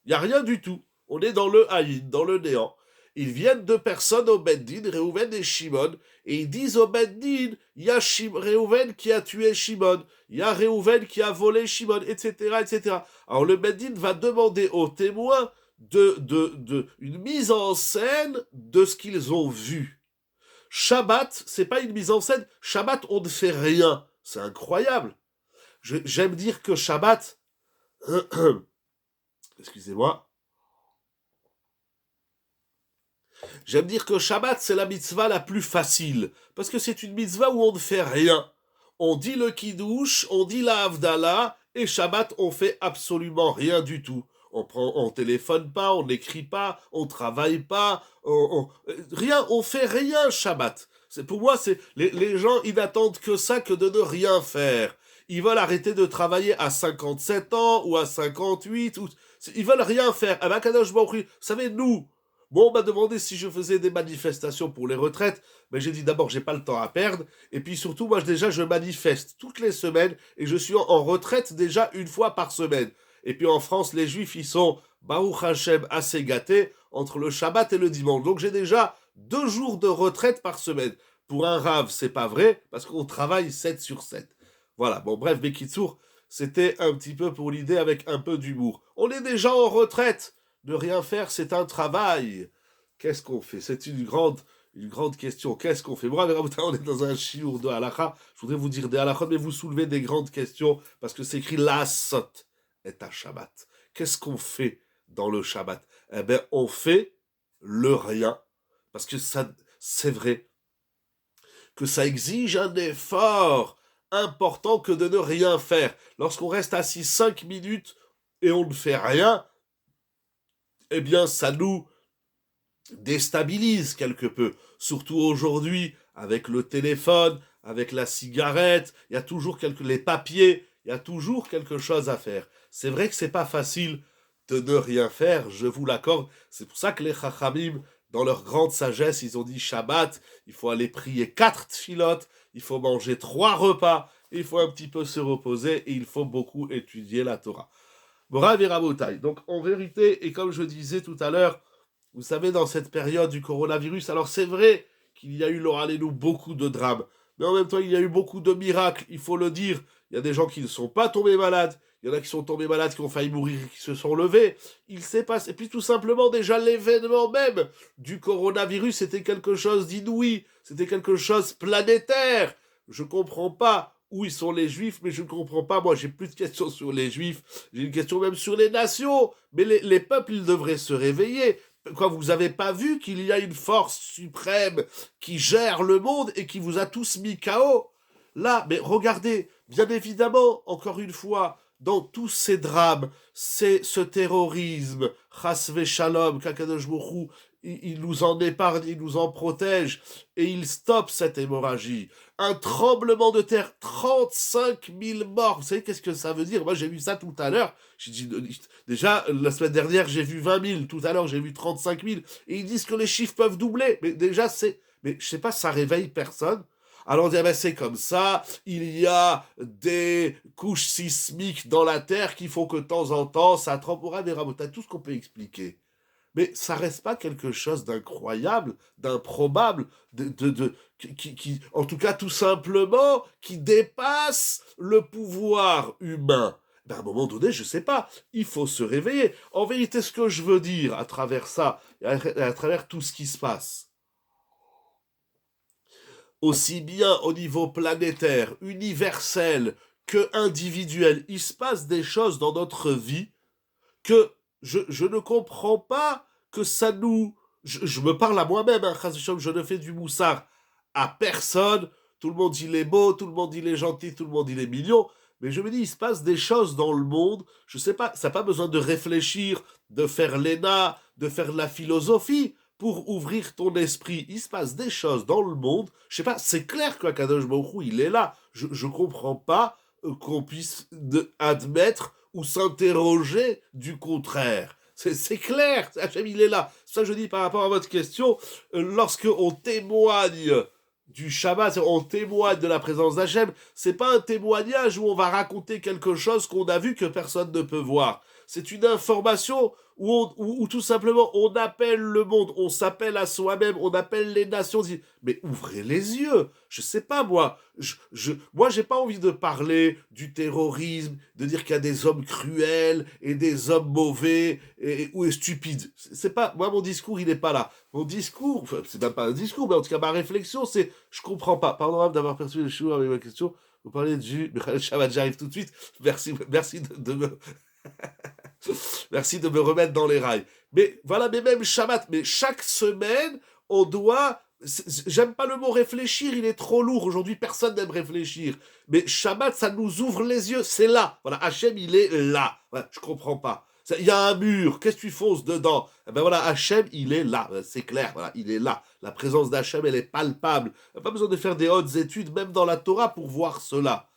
Il n'y a rien du tout. On est dans le haïn, dans le néant. Ils viennent deux personnes au Beddin, Réhouven et Shimon, et ils disent au Beddin, il y a Réhouven qui a tué Shimon, il y a Réhouven qui a volé Shimon, etc., etc. Alors le Beddin va demander aux témoins une mise en scène de ce qu'ils ont vu. Shabbat, c'est pas une mise en scène. Shabbat, on ne fait rien. C'est incroyable. J'aime dire que Shabbat, excusez-moi, j'aime dire que Shabbat, c'est la mitzvah la plus facile. Parce que c'est une mitzvah où on ne fait rien. On dit le kiddush, on dit la havdalah, et Shabbat, on fait absolument rien du tout. On téléphone pas, on n'écrit pas, on travaille pas, rien, on fait rien Shabbat. Pour moi, les gens, ils n'attendent que ça, que de ne rien faire. Ils veulent arrêter de travailler à 57 ans ou à 58, ils veulent rien faire. Vous savez, nous, moi, on m'a demandé si je faisais des manifestations pour les retraites, mais j'ai dit d'abord, j'ai pas le temps à perdre, et puis surtout, moi, déjà, je manifeste toutes les semaines, et je suis en retraite déjà une fois par semaine. Et puis en France, les Juifs, ils sont, Baruch Hashem, assez gâtés entre le Shabbat et le dimanche. Donc j'ai déjà 2 jours de retraite par semaine. Pour un rave, c'est pas vrai, parce qu'on travaille 7 sur 7. Voilà, bon bref, Bekitsour, c'était un petit peu pour l'idée avec un peu d'humour. On est déjà en retraite. De rien faire, c'est un travail. Qu'est-ce qu'on fait? C'est une grande question. Qu'est-ce qu'on fait? Moi, on est dans un chiour de halakha. Je voudrais vous dire des halakhot, mais vous soulevez des grandes questions, parce que c'est écrit la sot est un Shabbat. Qu'est-ce qu'on fait dans le Shabbat? Eh bien, on fait le rien. Parce que ça, c'est vrai que ça exige un effort important que de ne rien faire. Lorsqu'on reste assis 5 minutes et on ne fait rien, eh bien, ça nous déstabilise quelque peu. Surtout aujourd'hui, avec le téléphone, avec la cigarette, il y a toujours les papiers, il y a toujours quelque chose à faire. C'est vrai que c'est pas facile de ne rien faire, je vous l'accorde. C'est pour ça que les Chachamim, dans leur grande sagesse, ils ont dit Shabbat, il faut aller prier 4 tfilotes, il faut manger 3 repas, il faut un petit peu se reposer et il faut beaucoup étudier la Torah. Morav et Rabotai. Donc en vérité, et comme je disais tout à l'heure, vous savez, dans cette période du coronavirus, alors c'est vrai qu'il y a eu, l'Oralenu, beaucoup de drames, mais en même temps, il y a eu beaucoup de miracles, il faut le dire. Il y a des gens qui ne sont pas tombés malades, il y en a qui sont tombés malades, qui ont failli mourir, qui se sont levés. Il s'est passé. Et puis tout simplement, déjà, l'événement même du coronavirus, c'était quelque chose d'inouï, c'était quelque chose planétaire. Je ne comprends pas où ils sont les juifs, mais je ne comprends pas. Moi, j'ai plus de questions sur les juifs, j'ai une question même sur les nations. Mais les peuples, ils devraient se réveiller. Quoi, vous avez pas vu qu'il y a une force suprême qui gère le monde et qui vous a tous mis KO? Là, mais regardez, bien évidemment, encore une fois, dans tous ces drames, c'est ce terrorisme, Chasve Shalom, Kakadosh Baruch Hu, il nous en épargne, il nous en protège, et il stoppe cette hémorragie. Un tremblement de terre, 35 000 morts. Vous savez qu'est-ce que ça veut dire? Moi, j'ai vu ça tout à l'heure. J'ai dit, déjà, la semaine dernière, j'ai vu 20 000. Tout à l'heure, j'ai vu 35 000. Et ils disent que les chiffres peuvent doubler. Mais déjà, mais je sais pas, ça réveille personne. Alors on dit, ah ben c'est comme ça, il y a des couches sismiques dans la Terre qui font que de temps en temps, ça tremblera des rameaux. Tout ce qu'on peut expliquer. Mais ça reste pas quelque chose d'incroyable, d'improbable, en tout cas tout simplement, qui dépasse le pouvoir humain. Ben à un moment donné, je sais pas, il faut se réveiller. En vérité, ce que je veux dire à travers ça, à travers tout ce qui se passe, aussi bien au niveau planétaire, universel, que individuel, il se passe des choses dans notre vie que je ne comprends pas que ça nous... Je me parle à moi-même, hein, je ne fais du moussard à personne. Tout le monde il est beau, tout le monde il est gentil, tout le monde il est mignon. Mais je me dis, il se passe des choses dans le monde. Je sais pas, ça n'a pas besoin de réfléchir, de faire l'ENA, de faire de la philosophie pour ouvrir ton esprit. Il se passe des choses dans le monde. Je sais pas, c'est clair que Kadosh Baruch Hu, il est là. Je comprends pas qu'on puisse admettre ou s'interroger du contraire. C'est clair, Hachem, il est là. Ça, je dis par rapport à votre question, lorsque on témoigne du Shabbat, on témoigne de la présence d'Hachem, c'est pas un témoignage où on va raconter quelque chose qu'on a vu que personne ne peut voir. C'est une information où tout simplement on appelle le monde, on s'appelle à soi-même, on appelle les nations, on dit, mais ouvrez les yeux, je sais pas moi, moi j'ai pas envie de parler du terrorisme, de dire qu'il y a des hommes cruels et des hommes mauvais ou stupides. C'est pas, moi mon discours il est pas là. Mon discours, enfin, c'est même pas un discours, mais en tout cas ma réflexion c'est, je comprends pas. Pardon d'avoir perçu les cheveux avec ma question. Vous parlez du Shabbat, j'arrive tout de suite. Merci de me merci de me remettre dans les rails. Mais voilà, mais même Shabbat, mais chaque semaine, on doit... J'aime pas le mot réfléchir, il est trop lourd. Aujourd'hui, personne n'aime réfléchir. Mais Shabbat, ça nous ouvre les yeux, c'est là. Voilà, Hachem, il est là. Voilà, je comprends pas. Il y a un mur, qu'est-ce que tu fonces dedans? Eh ben voilà, Hachem, il est là. C'est clair, voilà, il est là. La présence d'Hachem, elle est palpable. Il n'y a pas besoin de faire des hautes études, même dans la Torah, pour voir cela.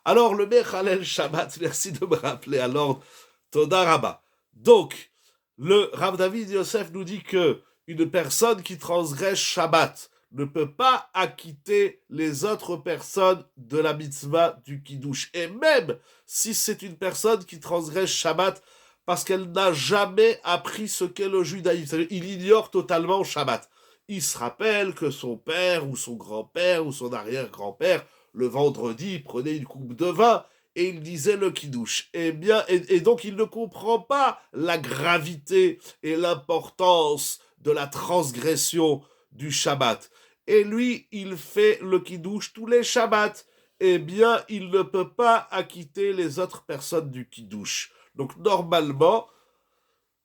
Alors, le Mechalel Shabbat, merci de me rappeler à l'ordre. Toda Rabba. Donc, le Rav David Yosef nous dit que une personne qui transgresse Shabbat ne peut pas acquitter les autres personnes de la mitzvah du Kiddush. Et même si c'est une personne qui transgresse Shabbat parce qu'elle n'a jamais appris ce qu'est le judaïsme, c'est-à-dire il ignore totalement Shabbat. Il se rappelle que son père ou son grand-père ou son arrière-grand-père, le vendredi, prenait une coupe de vin et il disait le kidouche. Eh bien, et donc il ne comprend pas la gravité et l'importance de la transgression du Shabbat. Et lui, il fait le kidouche tous les Shabbats. Eh bien, il ne peut pas acquitter les autres personnes du kidouche. Donc, normalement,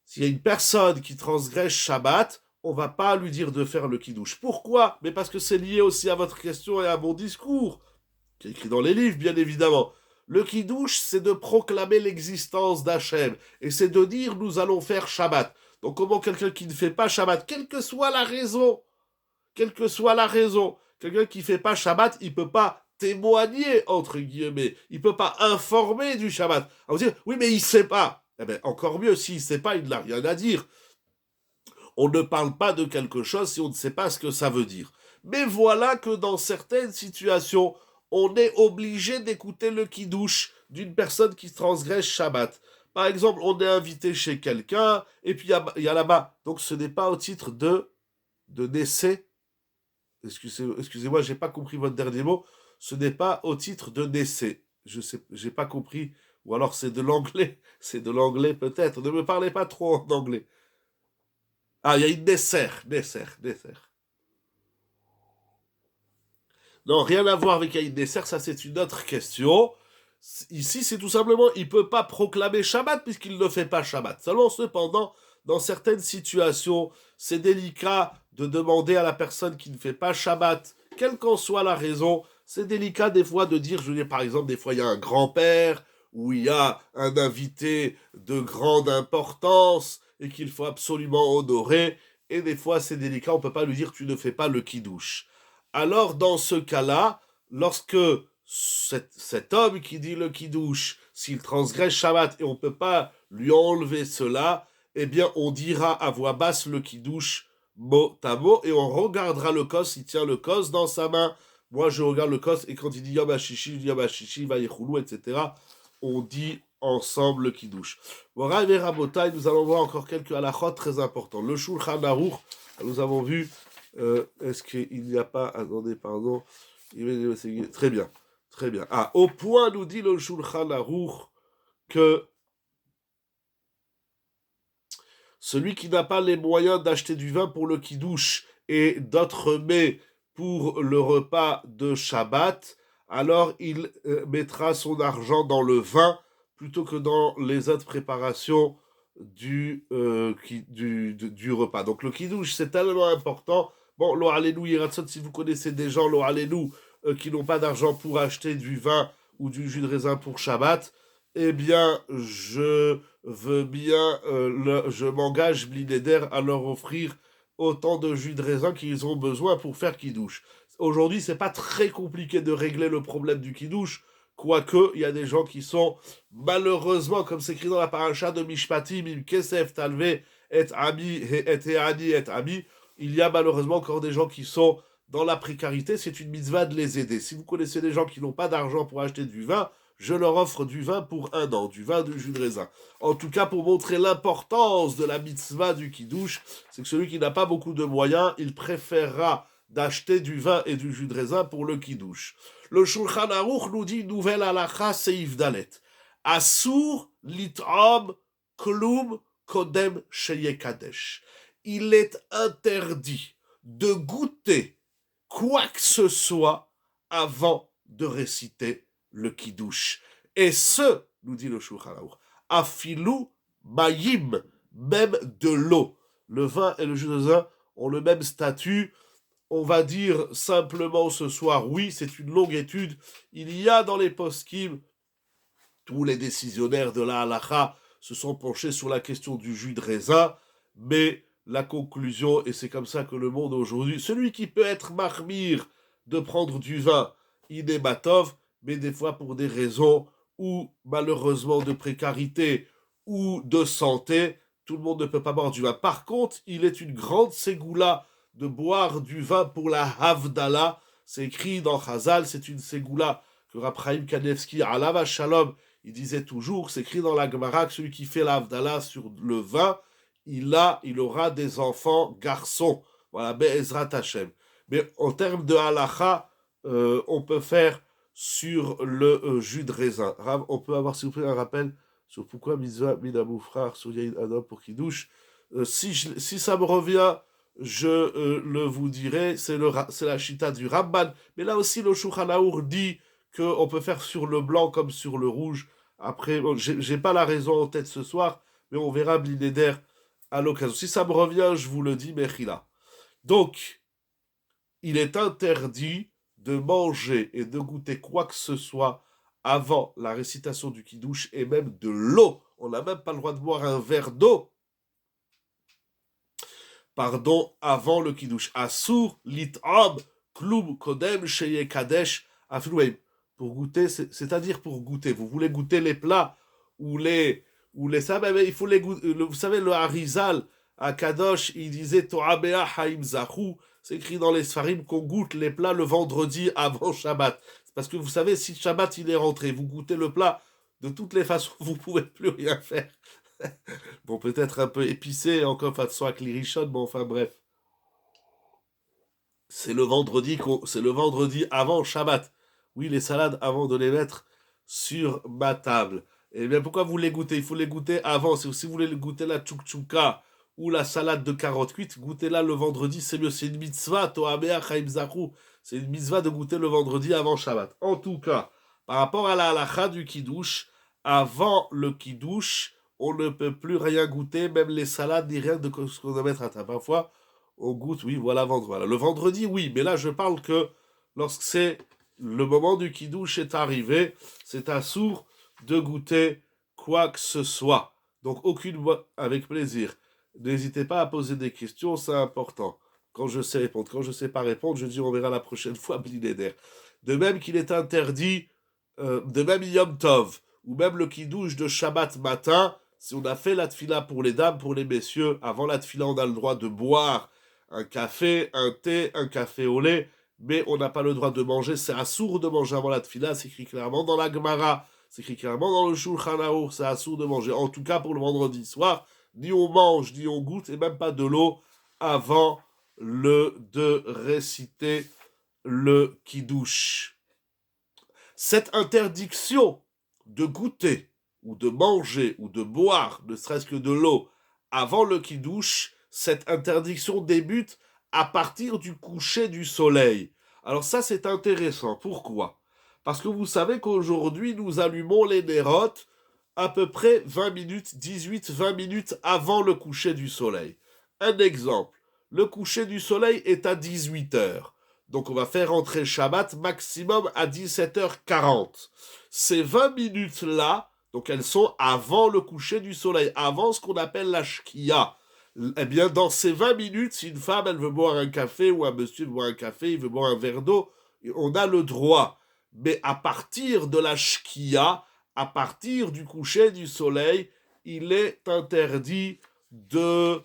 s'il y a une personne qui transgresse Shabbat, on va pas lui dire de faire le kidouche. Pourquoi? Mais parce que c'est lié aussi à votre question et à mon discours, qui est écrit dans les livres, bien évidemment. Le kidouche, c'est de proclamer l'existence d'Hachem. Et c'est de dire, nous allons faire Shabbat. Donc comment quelqu'un qui ne fait pas Shabbat, quelle que soit la raison, quelqu'un qui ne fait pas Shabbat, il ne peut pas témoigner, entre guillemets, il ne peut pas informer du Shabbat. On va dire, oui, mais il ne sait pas. Eh bien, encore mieux, s'il ne sait pas, il n'a rien à dire. On ne parle pas de quelque chose si on ne sait pas ce que ça veut dire. Mais voilà que dans certaines situations, on est obligé d'écouter le kidouche d'une personne qui transgresse Shabbat. Par exemple, on est invité chez quelqu'un, et puis il y a là-bas. Donc ce n'est pas au titre de Nessé. Excusez-moi, j'ai pas compris votre dernier mot. Ce n'est pas au titre de Nessé. Je sais, j'ai pas compris. Ou alors c'est de l'anglais. C'est de l'anglais peut-être. Ne me parlez pas trop en anglais. Ah, il y a une Nesser. Non, rien à voir avec Aïd Nesser, ça c'est une autre question. Ici, c'est tout simplement, il ne peut pas proclamer Shabbat puisqu'il ne fait pas Shabbat. Seulement, cependant, dans certaines situations, c'est délicat de demander à la personne qui ne fait pas Shabbat, quelle qu'en soit la raison, c'est délicat des fois de dire, je veux dire, par exemple, des fois il y a un grand-père ou il y a un invité de grande importance et qu'il faut absolument honorer, et des fois c'est délicat, on ne peut pas lui dire tu ne fais pas le kidouche. Alors dans ce cas-là, lorsque cet homme qui dit le kidouche, s'il transgresse Shabbat et on ne peut pas lui enlever cela, eh bien on dira à voix basse le kidouche mot à mot et on regardera le kos, il tient le kos dans sa main. Moi je regarde le kos et quand il dit Yamashishi, Vayechoulou, etc., on dit ensemble le kidouche. Bon, Rav et Rabotai, nous allons voir encore quelques halachot très importants. Le Shulchan Aruch, nous avons vu, est-ce qu'il n'y a pas, attendez, pardon, très bien. Très bien. Ah, au point, nous dit le Shulchan Aruch, que celui qui n'a pas les moyens d'acheter du vin pour le kidouche et d'autres mets pour le repas de Shabbat, alors il mettra son argent dans le vin plutôt que dans les autres préparations du repas. Donc le kidouche, c'est tellement important. Bon, lo alelu yiratzot, si vous connaissez des gens, lo alelu, qui n'ont pas d'argent pour acheter du vin ou du jus de raisin pour Shabbat, eh bien, je veux bien, je m'engage blinéder à leur offrir autant de jus de raisin qu'ils ont besoin pour faire kidouche. Aujourd'hui, c'est pas très compliqué de régler le problème du kidouche, quoique il y a des gens qui sont malheureusement, comme c'est écrit dans la paracha de Mishpatim, im kesef talve et ami et ani et ami, il y a malheureusement encore des gens qui sont dans la précarité, c'est une mitzvah de les aider. Si vous connaissez des gens qui n'ont pas d'argent pour acheter du vin, je leur offre du vin pour 1 an, du vin de jus de raisin. En tout cas, pour montrer l'importance de la mitzvah du kidouche, c'est que celui qui n'a pas beaucoup de moyens, il préférera d'acheter du vin et du jus de raisin pour le kidouche. Le Shulchan Aruch nous dit, nouvelle halacha seif dalet. Asur lit'am klum kodem sheyekadesh. Il est interdit de goûter quoi que ce soit avant de réciter le kidouche. Et ce, nous dit le Shulchan Aruch, afilou mayim, même de l'eau. Le vin et le jus de raisin ont le même statut. On va dire simplement ce soir, oui, c'est une longue étude. Il y a dans les poskim, tous les décisionnaires de la halacha se sont penchés sur la question du jus de raisin, mais la conclusion, et c'est comme ça que le monde aujourd'hui, celui qui peut être marmire de prendre du vin, il est batov, mais des fois pour des raisons ou malheureusement de précarité ou de santé, tout le monde ne peut pas boire du vin. Par contre, il est une grande ségoula de boire du vin pour la Havdalah. C'est écrit dans Chazal, c'est une ségoula que Rav Kanevski, Alav Shalom, il disait toujours, c'est écrit dans la Gemara que celui qui fait la Havdalah sur le vin, il aura des enfants garçons. Voilà, Be'ezrat Hashem. Mais en termes de halacha, on peut faire sur le jus de raisin. On peut avoir, s'il vous plaît, un rappel sur pourquoi Mitzvah Minamoufrar sur Yain Adam pour qui douche. Si ça me revient, je le vous dirai, c'est la chita du Ramban. Mais là aussi, le Shulchan Aruch dit qu'on peut faire sur le blanc comme sur le rouge. Après, bon, j'ai pas la raison en tête ce soir, mais on verra Blinéder à l'occasion. Si ça me revient, je vous le dis, Mechila. Donc, il est interdit de manger et de goûter quoi que ce soit avant la récitation du kidouche et même de l'eau. On n'a même pas le droit de boire un verre d'eau pardon, avant le kiddush. Asur lit'am klum kodem sheye kadesh afluim. Pour goûter, c'est-à-dire pour goûter. Vous voulez goûter les plats ou ça, mais il faut les goûter. Vous savez, le Harizal à Kadosh, il disait To'abea haim zachu. C'est écrit dans les Sfarim qu'on goûte les plats le vendredi avant Shabbat. C'est parce que vous savez, si Shabbat il est rentré, vous goûtez le plat, de toutes les façons, vous pouvez plus rien faire. Bon, peut-être un peu épicé, encore une fois, avec les richonnes, mais enfin bref. C'est le vendredi avant Shabbat. Oui, les salades avant de les mettre sur ma table. Et bien pourquoi vous les goûtez? Il faut les goûter avant. Si vous voulez goûter la tchoukchouka ou la salade de carottes cuites, goûtez-la le vendredi, c'est mieux. C'est une mitzvah, To'amea Chaim Zachu. C'est une mitzvah de goûter le vendredi avant Shabbat. En tout cas, par rapport à la halakha du kiddush, avant le kiddush, on ne peut plus rien goûter, même les salades, ni rien de ce qu'on doit mettre à table. Parfois, on goûte, oui, voilà, voilà. Le vendredi, oui, mais là, je parle que lorsque c'est le moment du kiddush est arrivé, c'est assourd de goûter quoi que ce soit. Donc, avec plaisir. N'hésitez pas à poser des questions, c'est important. Quand je sais répondre, quand je ne sais pas répondre, je dis on verra la prochaine fois, blinédaire. De même qu'il est interdit, de même Yom Tov, ou même le kiddush de Shabbat matin, si on a fait la tfila pour les dames, pour les messieurs, avant la tfila, on a le droit de boire un café, un thé, un café au lait, mais on n'a pas le droit de manger, c'est assourd de manger avant la tfila, c'est écrit clairement dans la Gemara, c'est écrit clairement dans le Shulchan Aruch, c'est assourd de manger, en tout cas pour le vendredi soir, ni on mange, ni on goûte, et même pas de l'eau avant de réciter le kiddush. Cette interdiction de goûter, ou de manger, ou de boire, ne serait-ce que de l'eau, avant le kiddush, cette interdiction débute à partir du coucher du soleil. Alors ça, c'est intéressant. Pourquoi? Parce que vous savez qu'aujourd'hui, nous allumons les nérotes à peu près 20 minutes, 18-20 minutes avant le coucher du soleil. Un exemple, le coucher du soleil est à 18h. Donc on va faire entrer Shabbat maximum à 17h40. Ces 20 minutes-là, donc elles sont avant le coucher du soleil, avant ce qu'on appelle la shkia. Eh bien, dans ces 20 minutes, si une femme, elle veut boire un café, ou un monsieur veut boire un café, il veut boire un verre d'eau, on a le droit. Mais à partir de la shkia, à partir du coucher du soleil, il est interdit de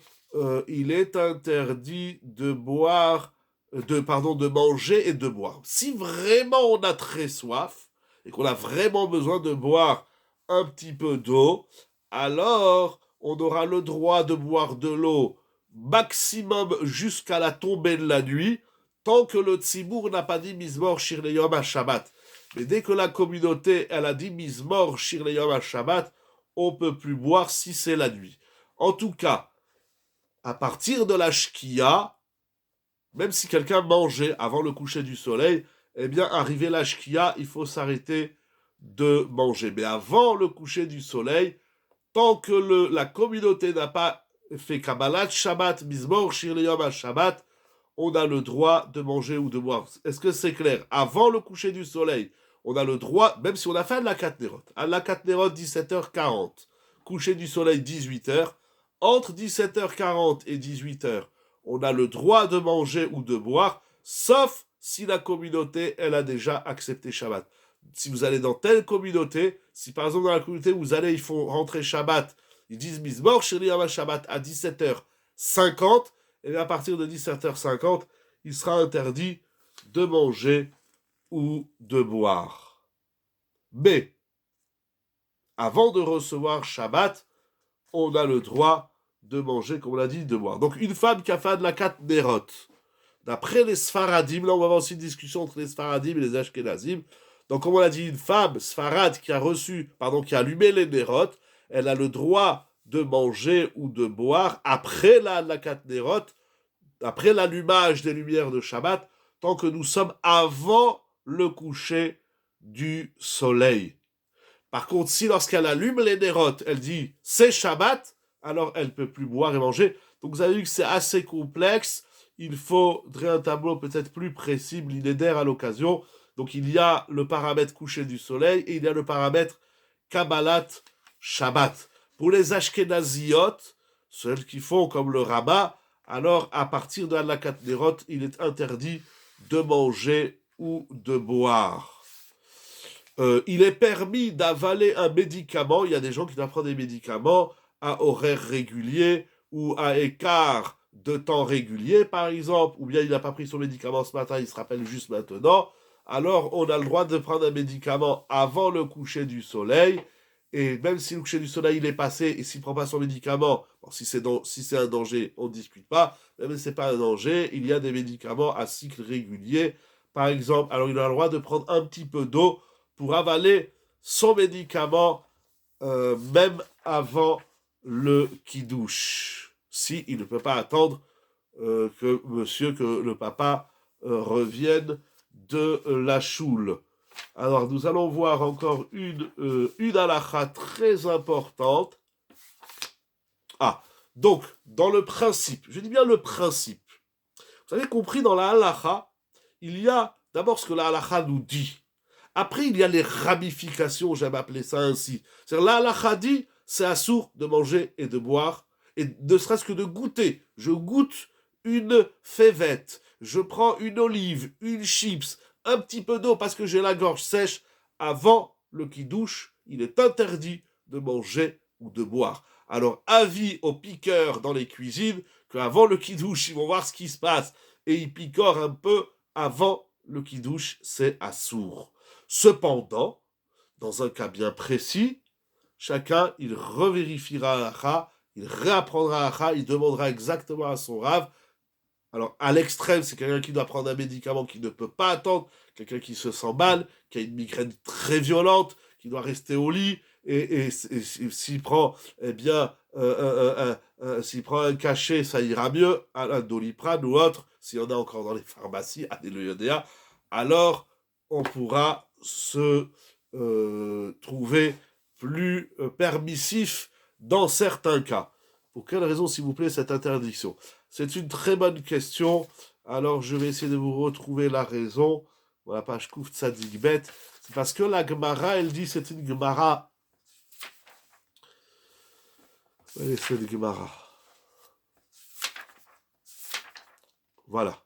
boire, de manger et de boire. Si vraiment on a très soif et qu'on a vraiment besoin de boire un petit peu d'eau, alors on aura le droit de boire de l'eau maximum jusqu'à la tombée de la nuit, tant que le tzibur n'a pas dit Mizmor Shir Leyom HaShabbat. Mais dès que la communauté, elle a dit Mizmor Shir Leyom HaShabbat, on ne peut plus boire si c'est la nuit. En tout cas, à partir de la shkia, même si quelqu'un mangeait avant le coucher du soleil, eh bien, arrivé la shkia, il faut s'arrêter de manger. Mais avant le coucher du soleil, tant que la communauté n'a pas fait Kabbalat Shabbat, Mizmor Shir Leyom HaShabbat, on a le droit de manger ou de boire. Est-ce que c'est clair? Avant le coucher du soleil, on a le droit, même si on a fait à la Katnerot, 17h40, coucher du soleil 18h, entre 17h40 et 18h, on a le droit de manger ou de boire, sauf si la communauté, elle a déjà accepté Shabbat. Si vous allez dans telle communauté, si par exemple dans la communauté où vous allez, ils font rentrer Shabbat, ils disent Mizmor Shir Leyom HaShabbat à 17h50, et bien à partir de 17h50, il sera interdit de manger ou de boire. Mais, avant de recevoir Shabbat, on a le droit de manger, comme on l'a dit, de boire. Donc une femme qui a fait de la Katnerot, d'après les Sfaradim, là on va avoir aussi une discussion entre les Sfaradim et les Ashkenazim, donc comme on l'a dit, une femme Sfarad qui a allumé les Nerot, elle a le droit de manger ou de boire après la Katnerot, après l'allumage des lumières de Shabbat, tant que nous sommes avant le coucher du soleil. Par contre, si lorsqu'elle allume les Nerot, elle dit « c'est Shabbat », alors elle ne peut plus boire et manger. Donc vous avez vu que c'est assez complexe. Il faudrait un tableau peut-être plus précis, blinédaire à l'occasion. Donc il y a le paramètre coucher du soleil et il y a le paramètre Kabbalat Shabbat. Pour les Ashkenaziyot, celles qui font comme le Rabbah, alors à partir de Hadlakat Nerot, il est interdit de manger ou de boire. Il est permis d'avaler un médicament. Il y a des gens qui doivent prendre des médicaments à horaire régulier ou à écart de temps régulier, par exemple, ou bien il n'a pas pris son médicament ce matin, il se rappelle juste maintenant. Alors, on a le droit de prendre un médicament avant le coucher du soleil. Et même si le coucher du soleil il est passé et s'il ne prend pas son médicament, bon, si c'est un danger, on ne discute pas. Même si ce n'est pas un danger, il y a des médicaments à cycle régulier. Par exemple, alors il a le droit de prendre un petit peu d'eau pour avaler son médicament même avant le kidouche. Si il ne peut pas attendre que le papa revienne de la choule. Alors nous allons voir encore une halakha très importante. Ah, donc dans le principe, je dis bien le principe. Vous avez compris, dans la halakha, il y a d'abord ce que la halakha nous dit. Après, il y a les ramifications, j'aime appeler ça ainsi. C'est-à-dire, la halakha dit, c'est assourd de manger et de boire, et ne serait-ce que de goûter. Je goûte une févette, je prends une olive, une chips, un petit peu d'eau parce que j'ai la gorge sèche. Avant le kidouche, il est interdit de manger ou de boire. Alors, avis aux piqueurs dans les cuisines, qu'avant le kidouche, ils vont voir ce qui se passe, et ils picorent un peu avant le kidouche, c'est assourd. Cependant, dans un cas bien précis, chacun, il revérifiera l'halakha, il réapprendra l'halakha, il demandera exactement à son rave. Alors, à l'extrême, c'est quelqu'un qui doit prendre un médicament qui ne peut pas attendre, quelqu'un qui se sent mal, qui a une migraine très violente, qui doit rester au lit, et s'il prend, eh bien, s'il prend un cachet, ça ira mieux, un Doliprane ou autre, s'il y en a encore dans les pharmacies, alors on pourra se trouver plus permissif dans certains cas. Pour quelle raison, s'il vous plaît, cette interdiction? C'est une très bonne question. Alors, je vais essayer de vous retrouver la raison. Voilà, page Kouf Tzadik Bet. C'est parce que la Gemara, elle dit, c'est une Gemara. Allez, c'est une Gemara. Voilà.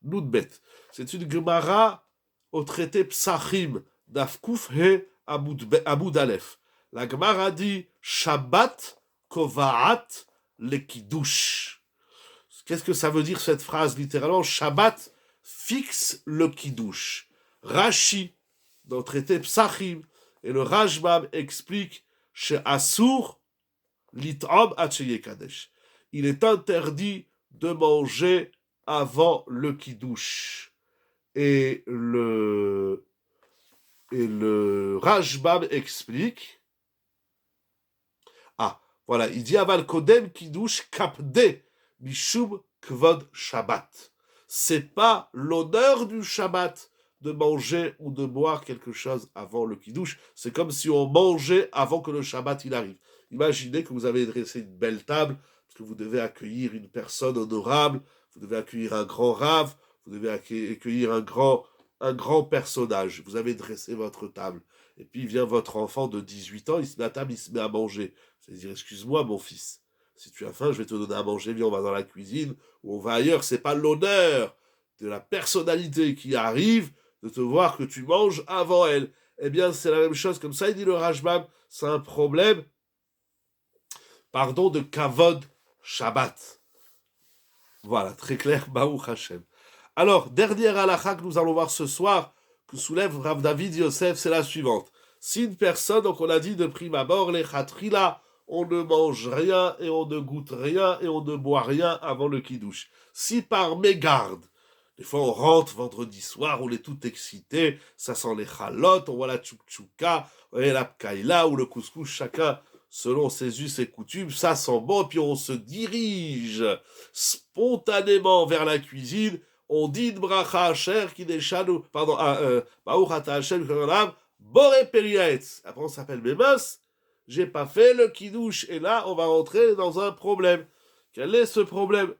Noudbet. C'est une Gemara au traité Psachim d'Afkouf He Aboud Aleph. La Gemara dit Shabbat Kovaat le Kiddush. Qu'est-ce que ça veut dire cette phrase littéralement? Shabbat fixe le Kiddush. Rashi, dans le traité Psachim, et le Rashbam explique chez Assour l'it'am atcheye kadesh. Il est interdit de manger avant le Kiddush. Et le Rashbam explique. Ah, voilà, il dit aval kodem Kiddush kapde mishum kvod Shabbat. C'est pas l'honneur du Shabbat de manger ou de boire quelque chose avant le Kiddush. C'est comme si on mangeait avant que le Shabbat il arrive. Imaginez que vous avez dressé une belle table, parce que vous devez accueillir une personne honorable, vous devez accueillir un grand rave, vous devez accueillir un grand personnage. Vous avez dressé votre table. Et puis vient votre enfant de 18 ans, il se met à table, il se met à manger. Vous allez dire, excuse-moi mon fils, si tu as faim, je vais te donner à manger, viens, on va dans la cuisine, ou on va ailleurs. C'est pas l'honneur de la personnalité qui arrive de te voir que tu manges avant elle. Eh bien, c'est la même chose. Comme ça, il dit le Rashbam, c'est un problème, de Kavod Shabbat. Voilà, très clair, Baruch Hashem. Alors, dernière halakha que nous allons voir ce soir, que soulève Rav David Yosef, c'est la suivante. Si une personne, donc on a dit de prime abord, les chatrila, on ne mange rien et on ne goûte rien et on ne boit rien avant le kidouche. Si par mégarde, des fois on rentre vendredi soir, on est tout excité, ça sent les chalotes, on voit la tchouk-tchouka, et la pkaïla ou le couscous, chacun selon ses us et coutumes, ça sent bon, puis on se dirige spontanément vers la cuisine, on dit de bracha asher qui déchanu, pardon, Baruch ata Hashem k'olam, boré periaetz. Après on s'appelle Mémos, j'ai pas fait le kidouche, et là on va rentrer dans un problème. Quel est ce problème?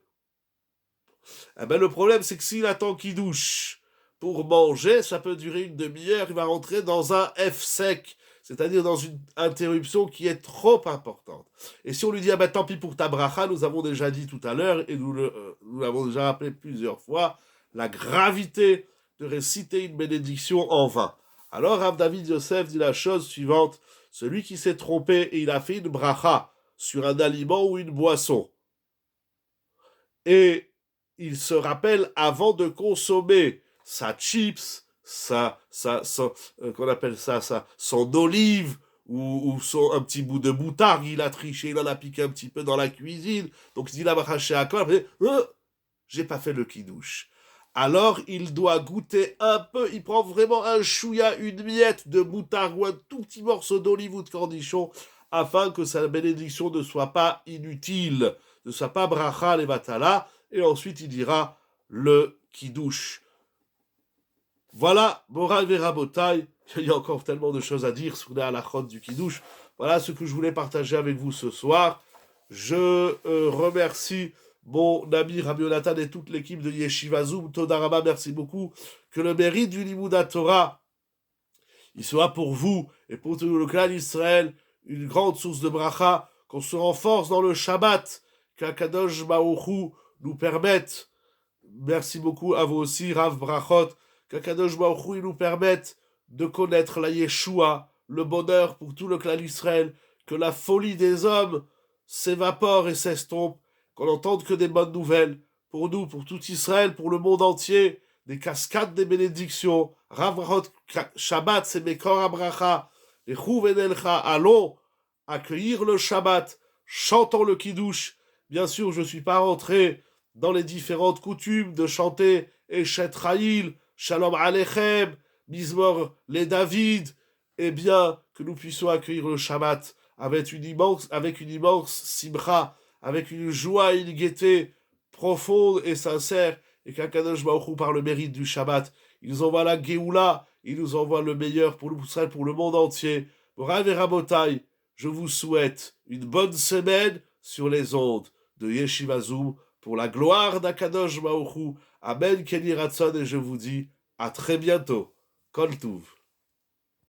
Eh ben le problème c'est que s'il attend kidouche pour manger, ça peut durer une demi-heure, il va rentrer dans un F sec, c'est-à-dire dans une interruption qui est trop importante. Et si on lui dit, ah ben tant pis pour ta bracha, nous avons déjà dit tout à l'heure, et nous l'avons déjà rappelé plusieurs fois, la gravité de réciter une bénédiction en vain. Alors Rav David Yosef dit la chose suivante, celui qui s'est trompé et il a fait une bracha sur un aliment ou une boisson, et il se rappelle avant de consommer sa chips, qu'on appelle ça, son olive, ou un petit bout de moutarde, il a triché, il en a piqué un petit peu dans la cuisine, donc il dit la bracha à quoi, j'ai pas fait le kidouche. Alors il doit goûter un peu, il prend vraiment un chouïa, une miette de moutarde ou un tout petit morceau d'olive ou de cornichon, afin que sa bénédiction ne soit pas inutile, ne soit pas bracha levatala, et ensuite il dira le kidouche. Voilà, Moral Verabotai, il y a encore tellement de choses à dire sur la halachot du kidouche. Voilà ce que je voulais partager avec vous ce soir. Je remercie mon ami Rabbi Yonatan et toute l'équipe de Yeshiva Zoom. Todarama, merci beaucoup. Que le mérite du Limouda Torah, il soit pour vous et pour tout le clan d'Israël une grande source de bracha, qu'on se renforce dans le Shabbat, qu'Akadosh Baruch Hu nous permette. Merci beaucoup à vous aussi, Rav Brachot, qu'Akadosh Baruch Hu nous permette de connaître la Yeshua, le bonheur pour tout le clan d'Israël, que la folie des hommes s'évapore et s'estompe, qu'on n'entende que des bonnes nouvelles, pour nous, pour tout Israël, pour le monde entier, des cascades des bénédictions, Rav Brachot, Shabbat, c'est Mekor Abracha, et Chouvenelcha, allons accueillir le Shabbat, chantons le Kiddush. Bien sûr, je ne suis pas rentré dans les différentes coutumes de chanter Eshet Chayil, Shalom Aleichem, Mizmor les David, et bien que nous puissions accueillir le Shabbat avec une immense simcha, avec une joie et une gaieté profonde et sincère, et qu'Akadosh Baruch Hu, par le mérite du Shabbat, il nous envoie la Géoula, il nous envoie le meilleur pour le monde entier. Morav et Rabotai, je vous souhaite une bonne semaine sur les ondes de Yeshiva Zoom pour la gloire d'Akadosh Baruch Hu. Amen, Kenny Ratson, et je vous dis à très bientôt. Kol Tuv.